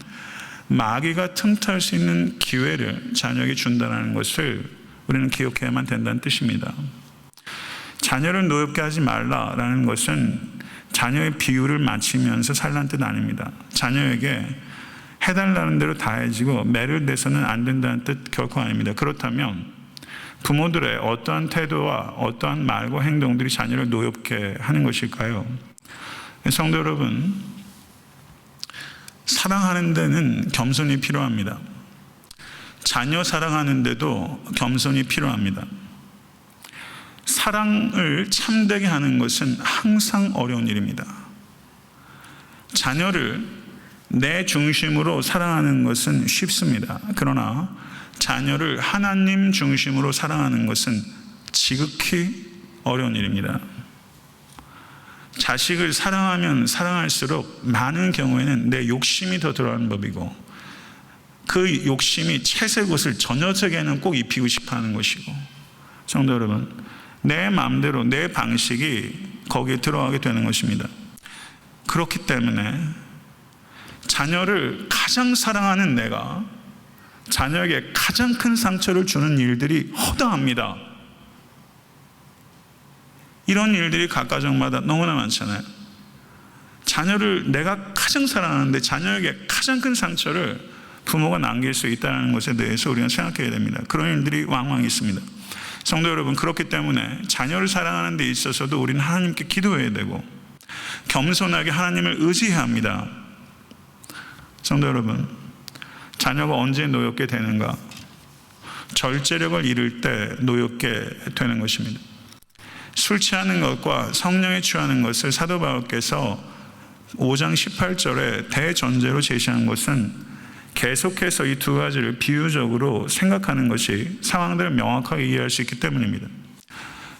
마귀가 틈탈 수 있는 기회를 자녀에게 준다는 것을 우리는 기억해야만 된다는 뜻입니다. 자녀를 노엽게 하지 말라라는 것은 자녀의 비유를 맞추면서 살라는 뜻 아닙니다. 자녀에게 해달라는 대로 다 해지고 매를 대서는 안 된다는 뜻 결코 아닙니다. 그렇다면 부모들의 어떠한 태도와 어떠한 말과 행동들이 자녀를 노엽게 하는 것일까요? 성도 여러분, 사랑하는 데는 겸손이 필요합니다. 자녀 사랑하는 데도 겸손이 필요합니다. 사랑을 참되게 하는 것은 항상 어려운 일입니다. 자녀를 내 중심으로 사랑하는 것은 쉽습니다. 그러나 자녀를 하나님 중심으로 사랑하는 것은 지극히 어려운 일입니다. 자식을 사랑하면 사랑할수록 많은 경우에는 내 욕심이 더 들어가는 법이고 그 욕심이 채색 옷을 저녁에는 꼭 입히고 싶어 하는 것이고, 성도 여러분, 내 마음대로 내 방식이 거기에 들어가게 되는 것입니다. 그렇기 때문에 자녀를 가장 사랑하는 내가 자녀에게 가장 큰 상처를 주는 일들이 허다합니다. 이런 일들이 각 가정마다 너무나 많잖아요. 자녀를 내가 가장 사랑하는데 자녀에게 가장 큰 상처를 부모가 남길 수 있다는 것에 대해서 우리가 생각해야 됩니다. 그런 일들이 왕왕 있습니다. 성도 여러분, 그렇기 때문에 자녀를 사랑하는 데 있어서도 우리는 하나님께 기도해야 되고 겸손하게 하나님을 의지해야 합니다. 성도 여러분, 자녀가 언제 노엽게 되는가? 절제력을 잃을 때 노엽게 되는 것입니다. 술 취하는 것과 성령에 취하는 것을 사도 바울께서 5장 18절에 대전제로 제시한 것은 계속해서 이 두 가지를 비유적으로 생각하는 것이 상황들을 명확하게 이해할 수 있기 때문입니다.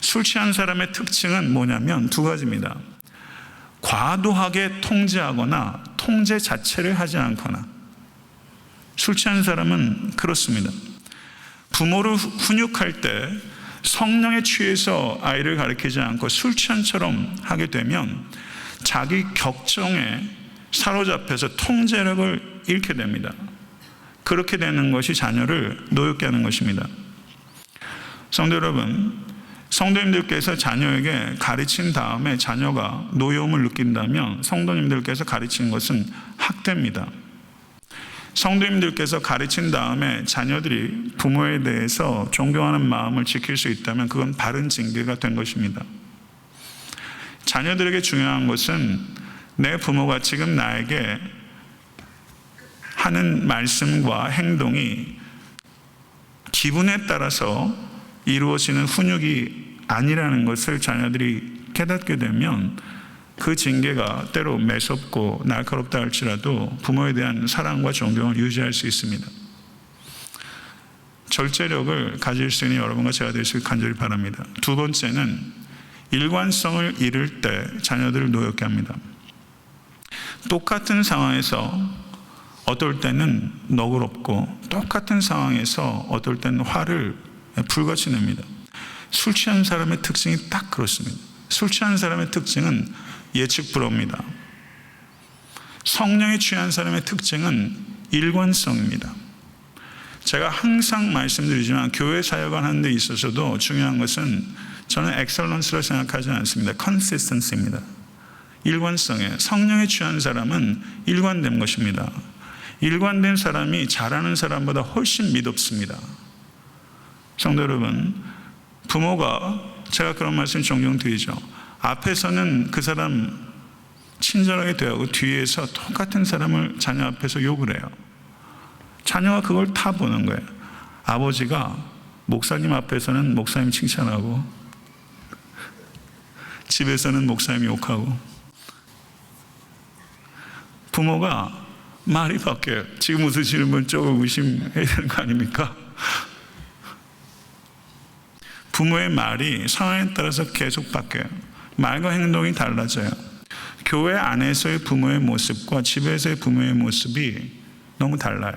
술 취한 사람의 특징은 뭐냐면 두 가지입니다. 과도하게 통제하거나 통제 자체를 하지 않거나. 술 취한 사람은 그렇습니다. 부모를 훈육할 때 성령에 취해서 아이를 가르치지 않고 술 취한처럼 하게 되면 자기 격정에 사로잡혀서 통제력을 잃게 됩니다. 그렇게 되는 것이 자녀를 노엽게 하는 것입니다. 성도 여러분, 성도님들께서 자녀에게 가르친 다음에 자녀가 노여움을 느낀다면 성도님들께서 가르치는 것은 학대입니다. 성도님들께서 가르친 다음에 자녀들이 부모에 대해서 존경하는 마음을 지킬 수 있다면 그건 바른 징계가 된 것입니다. 자녀들에게 중요한 것은 내 부모가 지금 나에게 하는 말씀과 행동이 기분에 따라서 이루어지는 훈육이 아니라는 것을 자녀들이 깨닫게 되면 그 징계가 때로 매섭고 날카롭다 할지라도 부모에 대한 사랑과 존경을 유지할 수 있습니다. 절제력을 가질 수 있는 여러분과 제가 될 수 있기를 간절히 바랍니다. 두 번째는 일관성을 잃을 때 자녀들을 노엽게 합니다. 똑같은 상황에서 어떨 때는 너그럽고 똑같은 상황에서 어떨 때는 화를 불같이 냅니다. 술 취한 사람의 특징이 딱 그렇습니다. 술 취한 사람의 특징은 예측 불허입니다. 성령에 취한 사람의 특징은 일관성입니다. 제가 항상 말씀드리지만 교회 사역을 하는 데 있어서도 중요한 것은 저는 엑셀런스로 생각하지 않습니다. 컨시스턴시입니다. 일관성에 성령에 취한 사람은 일관된 것입니다. 일관된 사람이 잘하는 사람보다 훨씬 미덥습니다. 성도 여러분, 부모가 제가 그런 말씀 종종 드리죠. 앞에서는 그 사람 친절하게 대하고 뒤에서 똑같은 사람을 자녀 앞에서 욕을 해요. 자녀가 그걸 다 보는 거예요. 아버지가 목사님 앞에서는 목사님 칭찬하고 집에서는 목사님 욕하고 부모가 말이 바뀌어요. 지금 웃으시는 분 조금 의심해야 되는 거 아닙니까? 부모의 말이 상황에 따라서 계속 바뀌어요. 말과 행동이 달라져요. 교회 안에서의 부모의 모습과 집에서의 부모의 모습이 너무 달라요.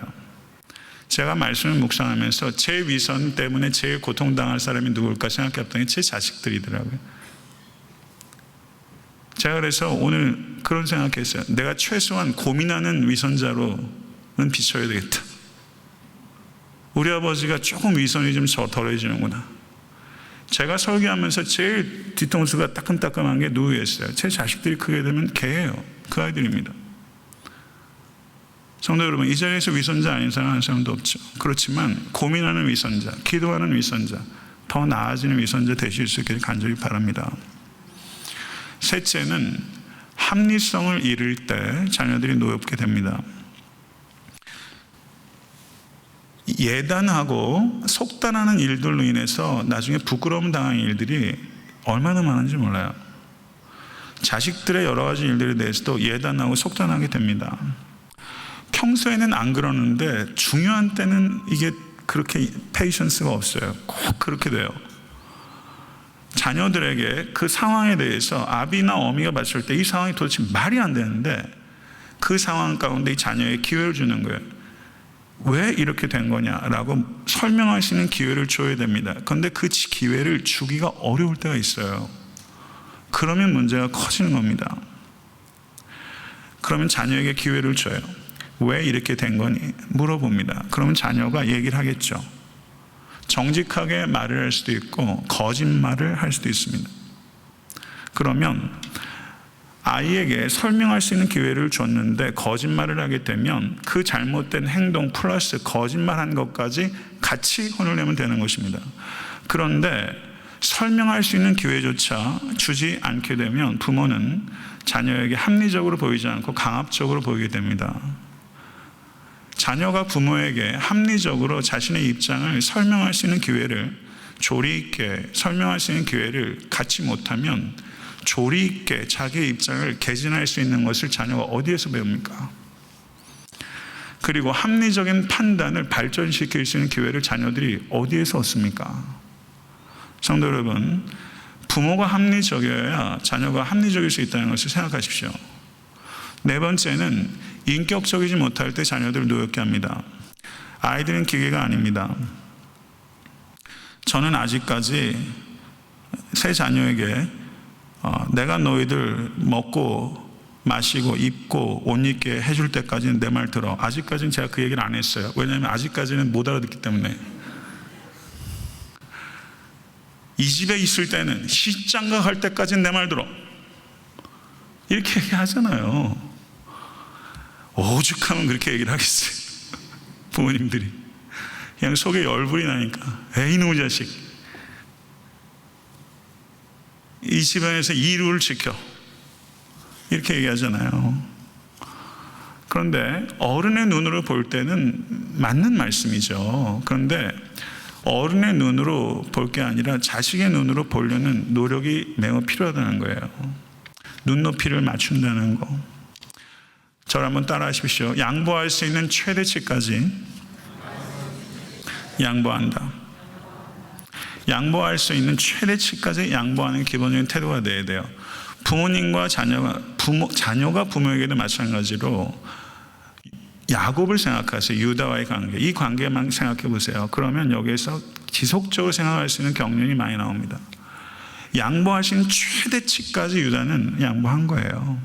제가 말씀을 묵상하면서 제 위선 때문에 제일 고통당할 사람이 누굴까 생각해봤더니 제 자식들이더라고요. 제가 그래서 오늘 그런 생각했어요. 내가 최소한 고민하는 위선자로는 비춰야 되겠다. 우리 아버지가 조금 위선이 좀 덜해지는구나. 제가 설교하면서 제일 뒤통수가 따끔따끔한 게 누구였어요? 제 자식들이 크게 되면 걔예요. 그 아이들입니다. 성도 여러분, 이 자리에서 위선자 아닌 사람 한 사람도 없죠. 그렇지만 고민하는 위선자, 기도하는 위선자, 더 나아지는 위선자 되실 수 있기를 간절히 바랍니다. 셋째는 합리성을 잃을 때 자녀들이 노엽게 됩니다. 예단하고 속단하는 일들로 인해서 나중에 부끄러움 당한 일들이 얼마나 많은지 몰라요. 자식들의 여러 가지 일들에 대해서도 예단하고 속단하게 됩니다. 평소에는 안 그러는데 중요한 때는 이게 그렇게 페이션스가 없어요. 꼭 그렇게 돼요. 자녀들에게 그 상황에 대해서 아비나 어미가 봤을 때 이 상황이 도대체 말이 안 되는데 그 상황 가운데 이 자녀에게 기회를 주는 거예요. 왜 이렇게 된 거냐라고 설명할 수 있는 기회를 줘야 됩니다. 그런데 그 기회를 주기가 어려울 때가 있어요. 그러면 문제가 커지는 겁니다. 그러면 자녀에게 기회를 줘요. 왜 이렇게 된 거니? 물어봅니다. 그러면 자녀가 얘기를 하겠죠. 정직하게 말을 할 수도 있고 거짓말을 할 수도 있습니다. 그러면 아이에게 설명할 수 있는 기회를 줬는데 거짓말을 하게 되면 그 잘못된 행동 플러스 거짓말한 것까지 같이 혼을 내면 되는 것입니다. 그런데 설명할 수 있는 기회조차 주지 않게 되면 부모는 자녀에게 합리적으로 보이지 않고 강압적으로 보이게 됩니다. 자녀가 부모에게 합리적으로 자신의 입장을 설명할 수 있는 기회를 조리 있게 설명할 수 있는 기회를 갖지 못하면 조리 있게 자기의 입장을 개진할 수 있는 것을 자녀가 어디에서 배웁니까? 그리고 합리적인 판단을 발전시킬 수 있는 기회를 자녀들이 어디에서 얻습니까? 성도 여러분, 부모가 합리적이어야 자녀가 합리적일 수 있다는 것을 생각하십시오. 네 번째는 인격적이지 못할 때 자녀들을 노엽게 합니다. 아이들은 기계가 아닙니다. 저는 아직까지 세 자녀에게 내가 너희들 먹고 마시고 입고 옷 입게 해줄 때까지는 내 말 들어. 아직까지는 제가 그 얘기를 안 했어요. 왜냐하면 아직까지는 못 알아듣기 때문에. 이 집에 있을 때는 시장가 갈 때까지는 내 말 들어. 이렇게 얘기하잖아요. 오죽하면 그렇게 얘기를 하겠어요. 부모님들이 그냥 속에 열불이 나니까 에이 이놈의 자식, 이 집안에서 이 룰을 지켜, 이렇게 얘기하잖아요. 그런데 어른의 눈으로 볼 때는 맞는 말씀이죠. 그런데 어른의 눈으로 볼 게 아니라 자식의 눈으로 보려는 노력이 매우 필요하다는 거예요. 눈높이를 맞춘다는 거. 저를 한번 따라 하십시오. 양보할 수 있는 최대치까지 양보한다. 양보할 수 있는 최대치까지 양보하는 기본적인 태도가 돼야 돼요. 부모님과 자녀가 부모에게도 마찬가지로 야곱을 생각하세요. 유다와의 관계, 이 관계만 생각해 보세요. 그러면 여기에서 지속적으로 생각할 수 있는 경륜이 많이 나옵니다. 양보하신 최대치까지 유다는 양보한 거예요.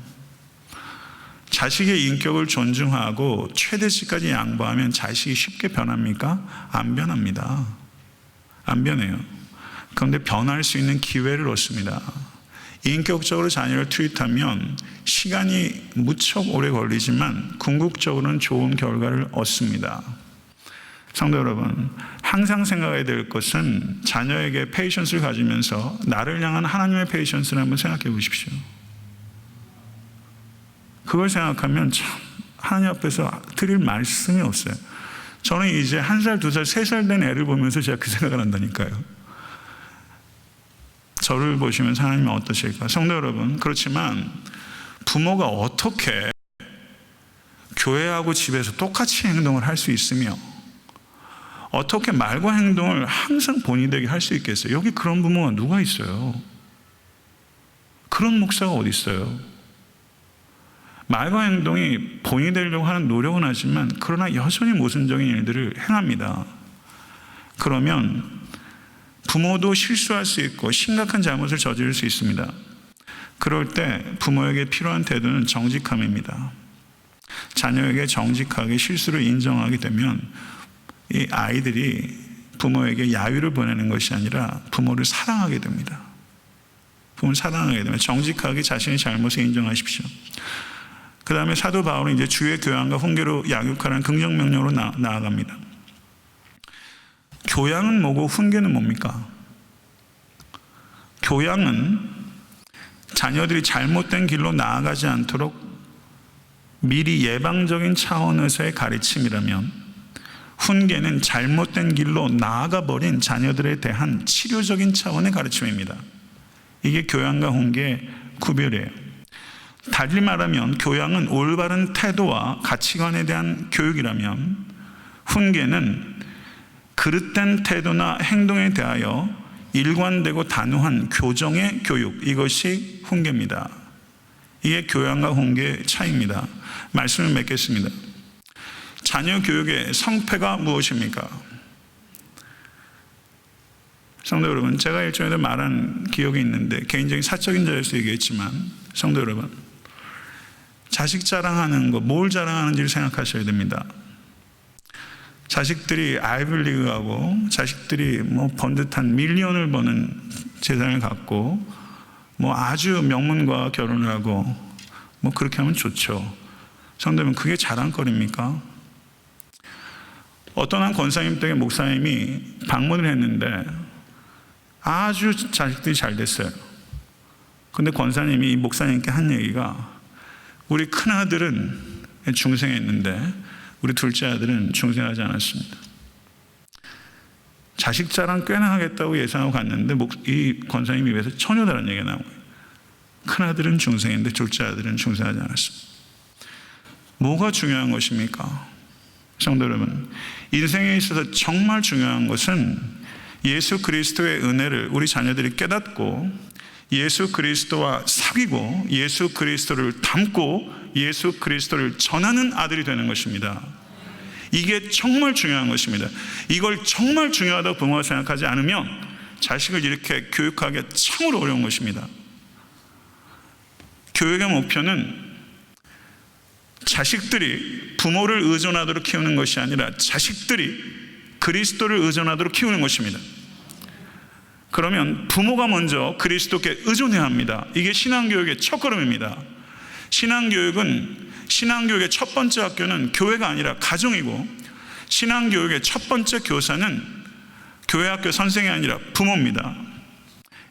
자식의 인격을 존중하고 최대치까지 양보하면 자식이 쉽게 변합니까? 안 변합니다. 안 변해요. 그런데 변할 수 있는 기회를 얻습니다. 인격적으로 자녀를 트윗하면 시간이 무척 오래 걸리지만 궁극적으로는 좋은 결과를 얻습니다. 성도 여러분, 항상 생각해야 될 것은 자녀에게 페이션스를 가지면서 나를 향한 하나님의 페이션스를 한번 생각해 보십시오. 그걸 생각하면 참 하나님 앞에서 드릴 말씀이 없어요. 저는 이제 1살, 2살, 3살 된 애를 보면서 제가 그 생각을 한다니까요. 저를 보시면서 하나님은 어떠실까? 성도 여러분, 그렇지만 부모가 어떻게 교회하고 집에서 똑같이 행동을 할 수 있으며 어떻게 말과 행동을 항상 본이 되게 할 수 있겠어요? 여기 그런 부모가 누가 있어요? 그런 목사가 어디 있어요? 말과 행동이 본이 되려고 하는 노력은 하지만 그러나 여전히 모순적인 일들을 행합니다. 그러면 부모도 실수할 수 있고 심각한 잘못을 저지를 수 있습니다. 그럴 때 부모에게 필요한 태도는 정직함입니다. 자녀에게 정직하게 실수를 인정하게 되면 이 아이들이 부모에게 야유를 보내는 것이 아니라 부모를 사랑하게 됩니다. 부모를 사랑하게 되면 정직하게 자신의 잘못을 인정하십시오. 그 다음에 사도 바울은 이제 주의 교양과 훈계로 양육하라는 긍정 명령으로 나아갑니다. 교양은 뭐고 훈계는 뭡니까? 교양은 자녀들이 잘못된 길로 나아가지 않도록 미리 예방적인 차원에서의 가르침이라면, 훈계는 잘못된 길로 나아가 버린 자녀들에 대한 치료적인 차원의 가르침입니다. 이게 교양과 훈계의 구별이에요. 달리 말하면 교양은 올바른 태도와 가치관에 대한 교육이라면, 훈계는 그릇된 태도나 행동에 대하여 일관되고 단호한 교정의 교육, 이것이 훈계입니다. 이게 교양과 훈계의 차이입니다. 말씀을 맺겠습니다. 자녀 교육의 성패가 무엇입니까? 성도 여러분, 제가 일전에도 말한 기억이 있는데 개인적인 사적인 자리에서 얘기했지만, 성도 여러분, 자식 자랑하는 거, 뭘 자랑하는지를 생각하셔야 됩니다. 자식들이 아이비리그 가고 자식들이 번듯한 밀리언을 버는 재산을 갖고 아주 명문과 결혼을 하고 그렇게 하면 좋죠. 성도님, 그게 자랑거리입니까? 어떤 한 권사님 댁에 목사님이 방문을 했는데 아주 자식들이 잘 됐어요. 근데 권사님이 이 목사님께 한 얘기가, 우리 큰아들은 중생했는데 우리 둘째 아들은 중생하지 않았습니다. 자식 자랑 꽤나 하겠다고 예상하고 갔는데 이 권사님 입에서 전혀 다른 얘기가 나온 거예요. 큰아들은 중생인데 둘째 아들은 중생하지 않았습니다. 뭐가 중요한 것입니까? 성도 여러분, 인생에 있어서 정말 중요한 것은 예수 그리스도의 은혜를 우리 자녀들이 깨닫고 예수 그리스도와 사귀고 예수 그리스도를 닮고 예수 그리스도를 전하는 아들이 되는 것입니다. 이게 정말 중요한 것입니다. 이걸 정말 중요하다고 부모가 생각하지 않으면 자식을 이렇게 교육하기가 참으로 어려운 것입니다. 교육의 목표는 자식들이 부모를 의존하도록 키우는 것이 아니라 자식들이 그리스도를 의존하도록 키우는 것입니다. 그러면 부모가 먼저 그리스도께 의존해야 합니다. 이게 신앙교육의 첫걸음입니다. 신앙교육의 첫 번째 학교는 교회가 아니라 가정이고, 신앙교육의 첫 번째 교사는 교회 학교 선생이 아니라 부모입니다.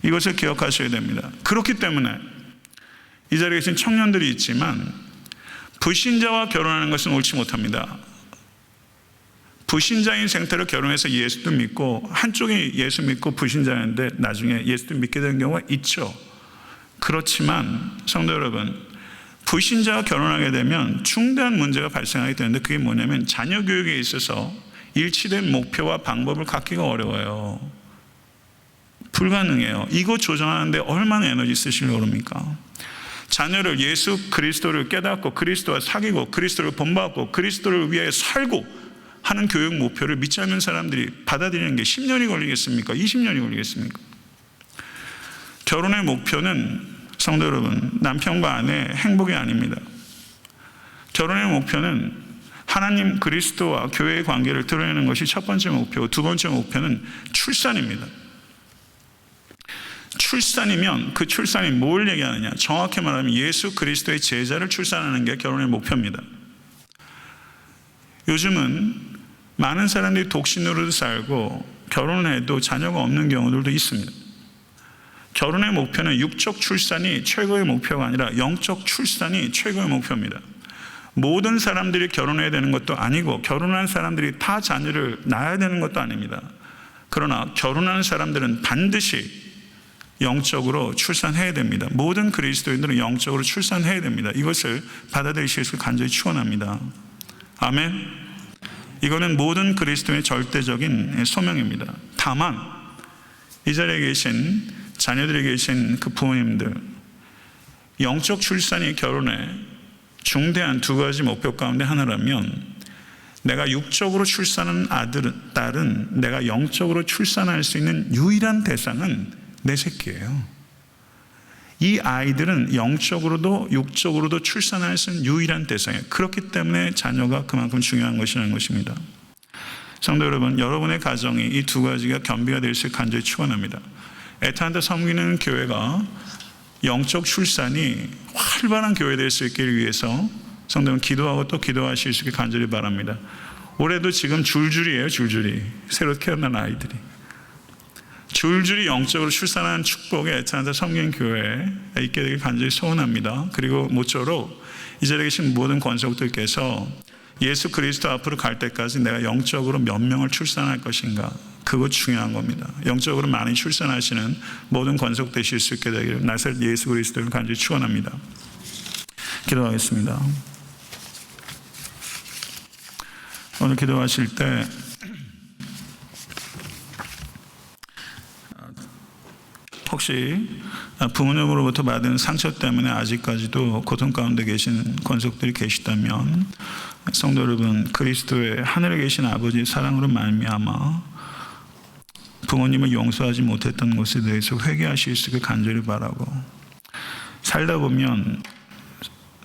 이것을 기억하셔야 됩니다. 그렇기 때문에 이 자리에 계신 청년들이 있지만 불신자와 결혼하는 것은 옳지 못합니다. 불신자인 생태로 결혼해서 예수도 믿고, 한쪽이 예수 믿고 불신자였는데 나중에 예수도 믿게 되는 경우가 있죠. 그렇지만 성도 여러분, 불신자와 결혼하게 되면 중대한 문제가 발생하게 되는데, 그게 뭐냐면 자녀 교육에 있어서 일치된 목표와 방법을 갖기가 어려워요. 불가능해요. 이거 조정하는데 얼마나 에너지 쓰시려고 그럽니까? 자녀를 예수 그리스도를 깨닫고 그리스도와 사귀고 그리스도를 본받고 그리스도를 위해 살고 하는 교육 목표를 믿지 않는 사람들이 받아들이는 게 10년이 걸리겠습니까? 20년이 걸리겠습니까? 결혼의 목표는 성도 여러분, 남편과 아내의 행복이 아닙니다. 결혼의 목표는 하나님 그리스도와 교회의 관계를 드러내는 것이 첫 번째 목표고, 두 번째 목표는 출산입니다. 출산이면 그 출산이 뭘 얘기하느냐? 정확히 말하면 예수 그리스도의 제자를 출산하는 게 결혼의 목표입니다. 요즘은 많은 사람들이 독신으로도 살고 결혼을 해도 자녀가 없는 경우들도 있습니다. 결혼의 목표는 육적 출산이 최고의 목표가 아니라 영적 출산이 최고의 목표입니다. 모든 사람들이 결혼해야 되는 것도 아니고 결혼한 사람들이 다 자녀를 낳아야 되는 것도 아닙니다. 그러나 결혼한 사람들은 반드시 영적으로 출산해야 됩니다. 모든 그리스도인들은 영적으로 출산해야 됩니다. 이것을 받아들이실 수 간절히 축원합니다. 아멘. 이거는 모든 그리스도인의 절대적인 소명입니다. 다만 이 자리에 계신 자녀들이 계신 그 부모님들, 영적 출산이 결혼의 중대한 두 가지 목표 가운데 하나라면, 내가 육적으로 출산한 딸은 내가 영적으로 출산할 수 있는 유일한 대상은 내 새끼예요. 이 아이들은 영적으로도 육적으로도 출산할 수 있는 유일한 대상이에요. 그렇기 때문에 자녀가 그만큼 중요한 것이라는 것입니다. 성도 여러분, 여러분의 가정이 이 두 가지가 겸비가 될 수 있게 간절히 축원합니다. 애타한테 섬기는 교회가 영적 출산이 활발한 교회 될 수 있기를 위해서 성도 여러분, 기도하고 또 기도하실 수 있게 간절히 바랍니다. 올해도 지금 줄줄이에요. 줄줄이 새로 태어난 아이들이 줄줄이 영적으로 출산하는 축복에 애타한테 섬기는 교회에 있게 되길 간절히 소원합니다. 그리고 모쪼록 이 자리에 계신 모든 권속들께서 예수 그리스도 앞으로 갈 때까지 내가 영적으로 몇 명을 출산할 것인가, 그거 중요한 겁니다. 영적으로 많이 출산하시는 모든 권속 되실 수 있게 되기를 나사렛 예수 그리스도를 간절히 축원합니다. 기도하겠습니다. 오늘 기도하실 때 혹시 부모님으로부터 받은 상처 때문에 아직까지도 고통 가운데 계신 권속들이 계시다면, 성도 여러분, 그리스도의 하늘에 계신 아버지의 사랑으로 말미암아 부모님을 용서하지 못했던 것에 대해서 회개하실 수 있게 간절히 바라고, 살다 보면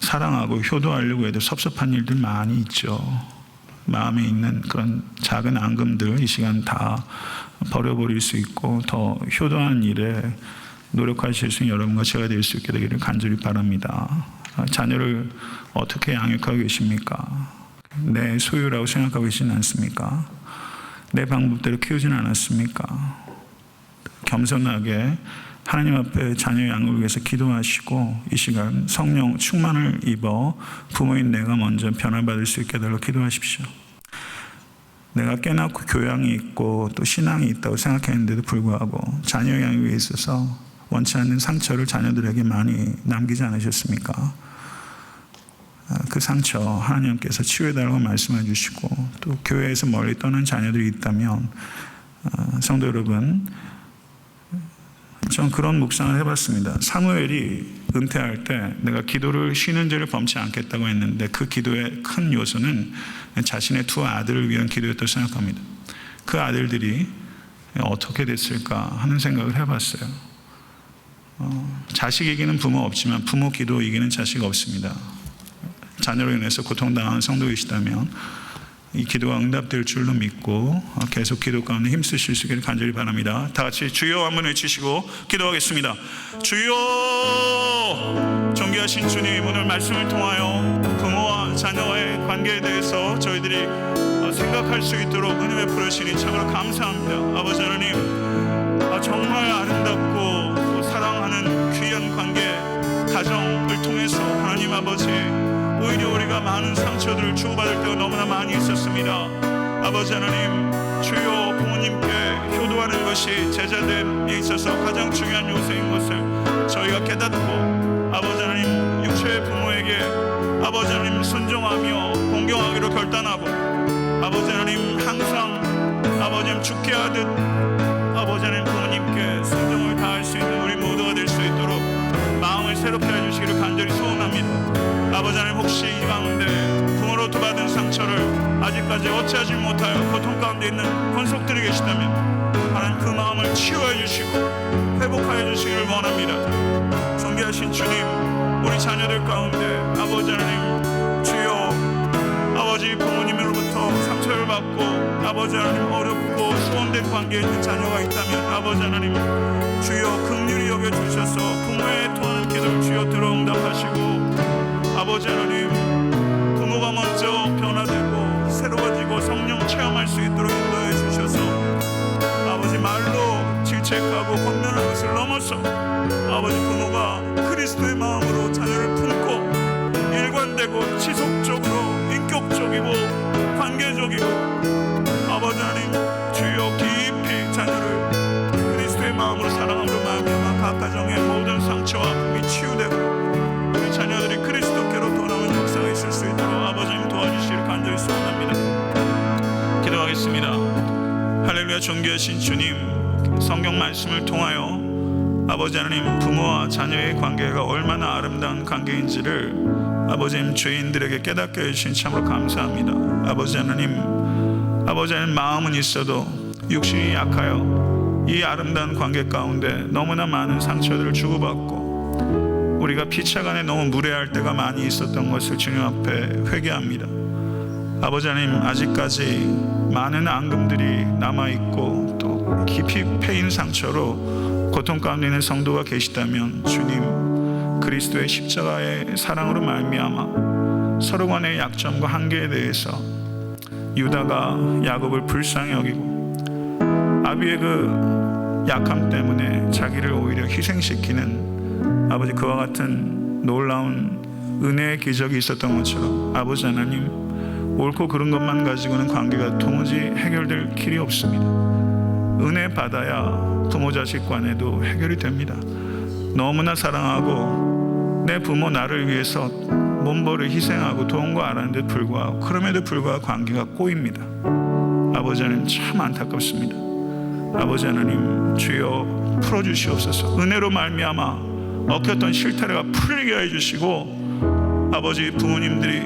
사랑하고 효도하려고 해도 섭섭한 일들 많이 있죠. 마음에 있는 그런 작은 앙금들 이 시간 다 버려버릴 수 있고 더 효도한 일에 노력하실 수 있는 여러분과 제가 될 수 있게 되기를 간절히 바랍니다. 자녀를 어떻게 양육하고 계십니까? 내 소유라고 생각하고 계시지 않습니까? 내 방법대로 키우지는 않았습니까? 겸손하게 하나님 앞에 자녀 양육을 위해서 기도하시고 이 시간 성령 충만을 입어 부모인 내가 먼저 변화받을 수 있게 해달라고 기도하십시오. 내가 깨닫고 교양이 있고 또 신앙이 있다고 생각했는데도 불구하고 자녀 양육에 있어서 원치 않는 상처를 자녀들에게 많이 남기지 않으셨습니까? 그 상처 하나님께서 치유해달라고 말씀해 주시고, 또 교회에서 멀리 떠난 자녀들이 있다면 성도 여러분, 전 그런 묵상을 해봤습니다. 사무엘이 은퇴할 때 내가 기도를 쉬는 죄를 범치 않겠다고 했는데 그 기도의 큰 요소는 자신의 두 아들을 위한 기도였다고 생각합니다. 그 아들들이 어떻게 됐을까 하는 생각을 해봤어요. 자식 이기는 부모 없지만 부모 기도 이기는 자식 없습니다. 자녀로 인해서 고통당하는 성도 계시다면 이 기도가 응답될 줄로 믿고 계속 기도 가운데 힘쓰실 수 있기를 간절히 바랍니다. 다 같이 주여 한번 외치시고 기도하겠습니다. 주여! 존귀하신 주님, 오늘 말씀을 통하여 부모와 자녀와의 관계에 대해서 저희들이 생각할 수 있도록 은혜 베풀어 주시니 참으로 감사합니다. 아버지 하나님, 정말 아름답고 또 사랑하는 귀한 관계, 가정을 통해서 하나님 아버지, 오히려 우리가 많은 상처들을 주고받을 때가 너무나 많이 있었습니다. 아버지 하나님, 주여 부모님께 효도하는 것이 제자됨에 있어서 가장 중요한 요소인 것을 저희가 깨닫고, 아버지 하나님, 육체의 부모에게 아버지 하나님 순종하며 공경하기로 결단하고, 아버지 하나님 항상 아버지 하나님 죽게 하듯 아버지 하나님 부모님께 순종을 다할 수 있는 우리 모두가 될 수 있도록 마음을 새롭게 해주시기를 간절히 소원합니다. 아버지 하나님, 혹시 이 가운데 부모로부터 받은 상처를 아직까지 어찌하지 못하여 고통 가운데 있는 권속들이 계시다면 하나님 그 마음을 치유해 주시고 회복하여 주시기를 원합니다. 존귀하신 주님, 우리 자녀들 가운데 아버지 하나님, 주여 아버지 부모님으로부터 상처를 받고 아버지 하나님 어렵고 수원된 관계에 있는 자녀가 있다면 아버지 하나님, 주여 긍휼히 여겨주셔서 부모의 통하는 기도를 주여 들어 응답하시고, 아버지 하나님, 부모가 먼저 변화되고 새로워지고 성령 체험할 수 있도록 인도해 주셔서 아버지 말로 질책하고 권면하는 것을 넘어서 아버지 부모가 그리스도의 마음으로 자녀를 품고 일관되고 지속적으로 인격적이고 관계적이고 아버지 하나님, 주여 깊이 자녀를 그리스도의 마음으로 사랑함으로 말미암아 각 가정의 모든 상처와 아픔이 치유되고 우리 자녀들이 그리스도께로 돌아오는 역사가 있을 수 있도록 아버지 하나님 도와주시기를 간절히 소원합니다. 기도하겠습니다. 할렐루야. 존귀하신 주님, 성경 말씀을 통하여 아버지 하나님, 부모와 자녀의 관계가 얼마나 아름다운 관계인지를 아버지 하나님 죄인들에게 깨닫게 해주신 참으로 감사합니다. 아버지 하나님, 마음은 있어도 육신이 약하여 이 아름다운 관계 가운데 너무나 많은 상처들을 주고받고 우리가 피차간에 너무 무례할 때가 많이 있었던 것을 주님 앞에 회개합니다. 아버지 하나님, 아직까지 많은 앙금들이 남아있고 또 깊이 패인 상처로 고통 가운데 있는 성도가 계시다면 주님, 그리스도의 십자가의 사랑으로 말미암아 서로 간의 약점과 한계에 대해서 유다가 야곱을 불쌍히 여기고 아비의 그 약함 때문에 자기를 오히려 희생시키는 아버지, 그와 같은 놀라운 은혜의 기적이 있었던 것처럼 아버지 하나님, 옳고 그른 것만 가지고는 관계가 도무지 해결될 길이 없습니다. 은혜 받아야 부모 자식 간에도 해결이 됩니다. 너무나 사랑하고 내 부모 나를 위해서 몸버를 희생하고 도운 거 알았는데 불구하고, 그럼에도 불구하고 관계가 꼬입니다. 아버지 하나님, 참 안타깝습니다. 아버지 하나님, 주여 풀어주시옵소서. 은혜로 말미암아 얽혔던 실타래가 풀리게 해주시고 아버지, 부모님들이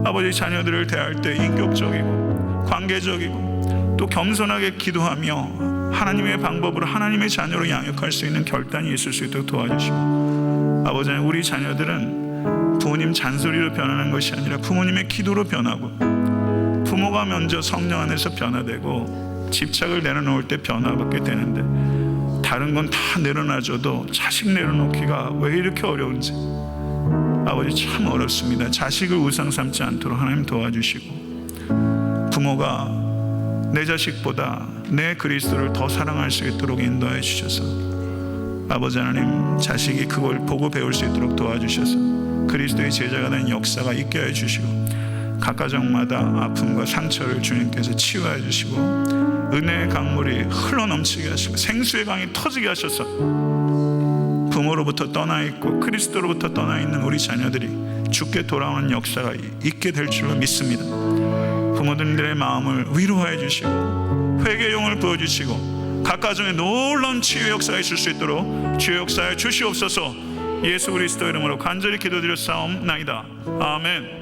아버지 자녀들을 대할 때 인격적이고 관계적이고 또 겸손하게 기도하며 하나님의 방법으로 하나님의 자녀로 양육할 수 있는 결단이 있을 수 있도록 도와주시고, 아버지 하나님, 우리 자녀들은 부모님 잔소리로 변하는 것이 아니라 부모님의 기도로 변하고, 부모가 먼저 성령 안에서 변화되고 집착을 내려놓을 때 변화받게 되는데 다른 건 다 내려놔줘도 자식 내려놓기가 왜 이렇게 어려운지 아버지 참 어렵습니다. 자식을 우상 삼지 않도록 하나님 도와주시고, 부모가 내 자식보다 내 그리스도를 더 사랑할 수 있도록 인도해 주셔서 아버지 하나님, 자식이 그걸 보고 배울 수 있도록 도와주셔서 그리스도의 제자가 된 역사가 있게 해주시고, 각 가정마다 아픔과 상처를 주님께서 치유해 주시고 은혜의 강물이 흘러넘치게 하시고 생수의 강이 터지게 하셔서 부모로부터 떠나 있고 그리스도로부터 떠나 있는 우리 자녀들이 주께 돌아오는 역사가 있게 될 줄로 믿습니다. 부모들의 마음을 위로해 주시고 회개의 영을 부어주시고 각 가정에 놀라운 치유의 역사가 있을 수 있도록 주의 역사에 주시옵소서. 예수 그리스도 이름으로 간절히 기도드렸사옵나이다. 아멘.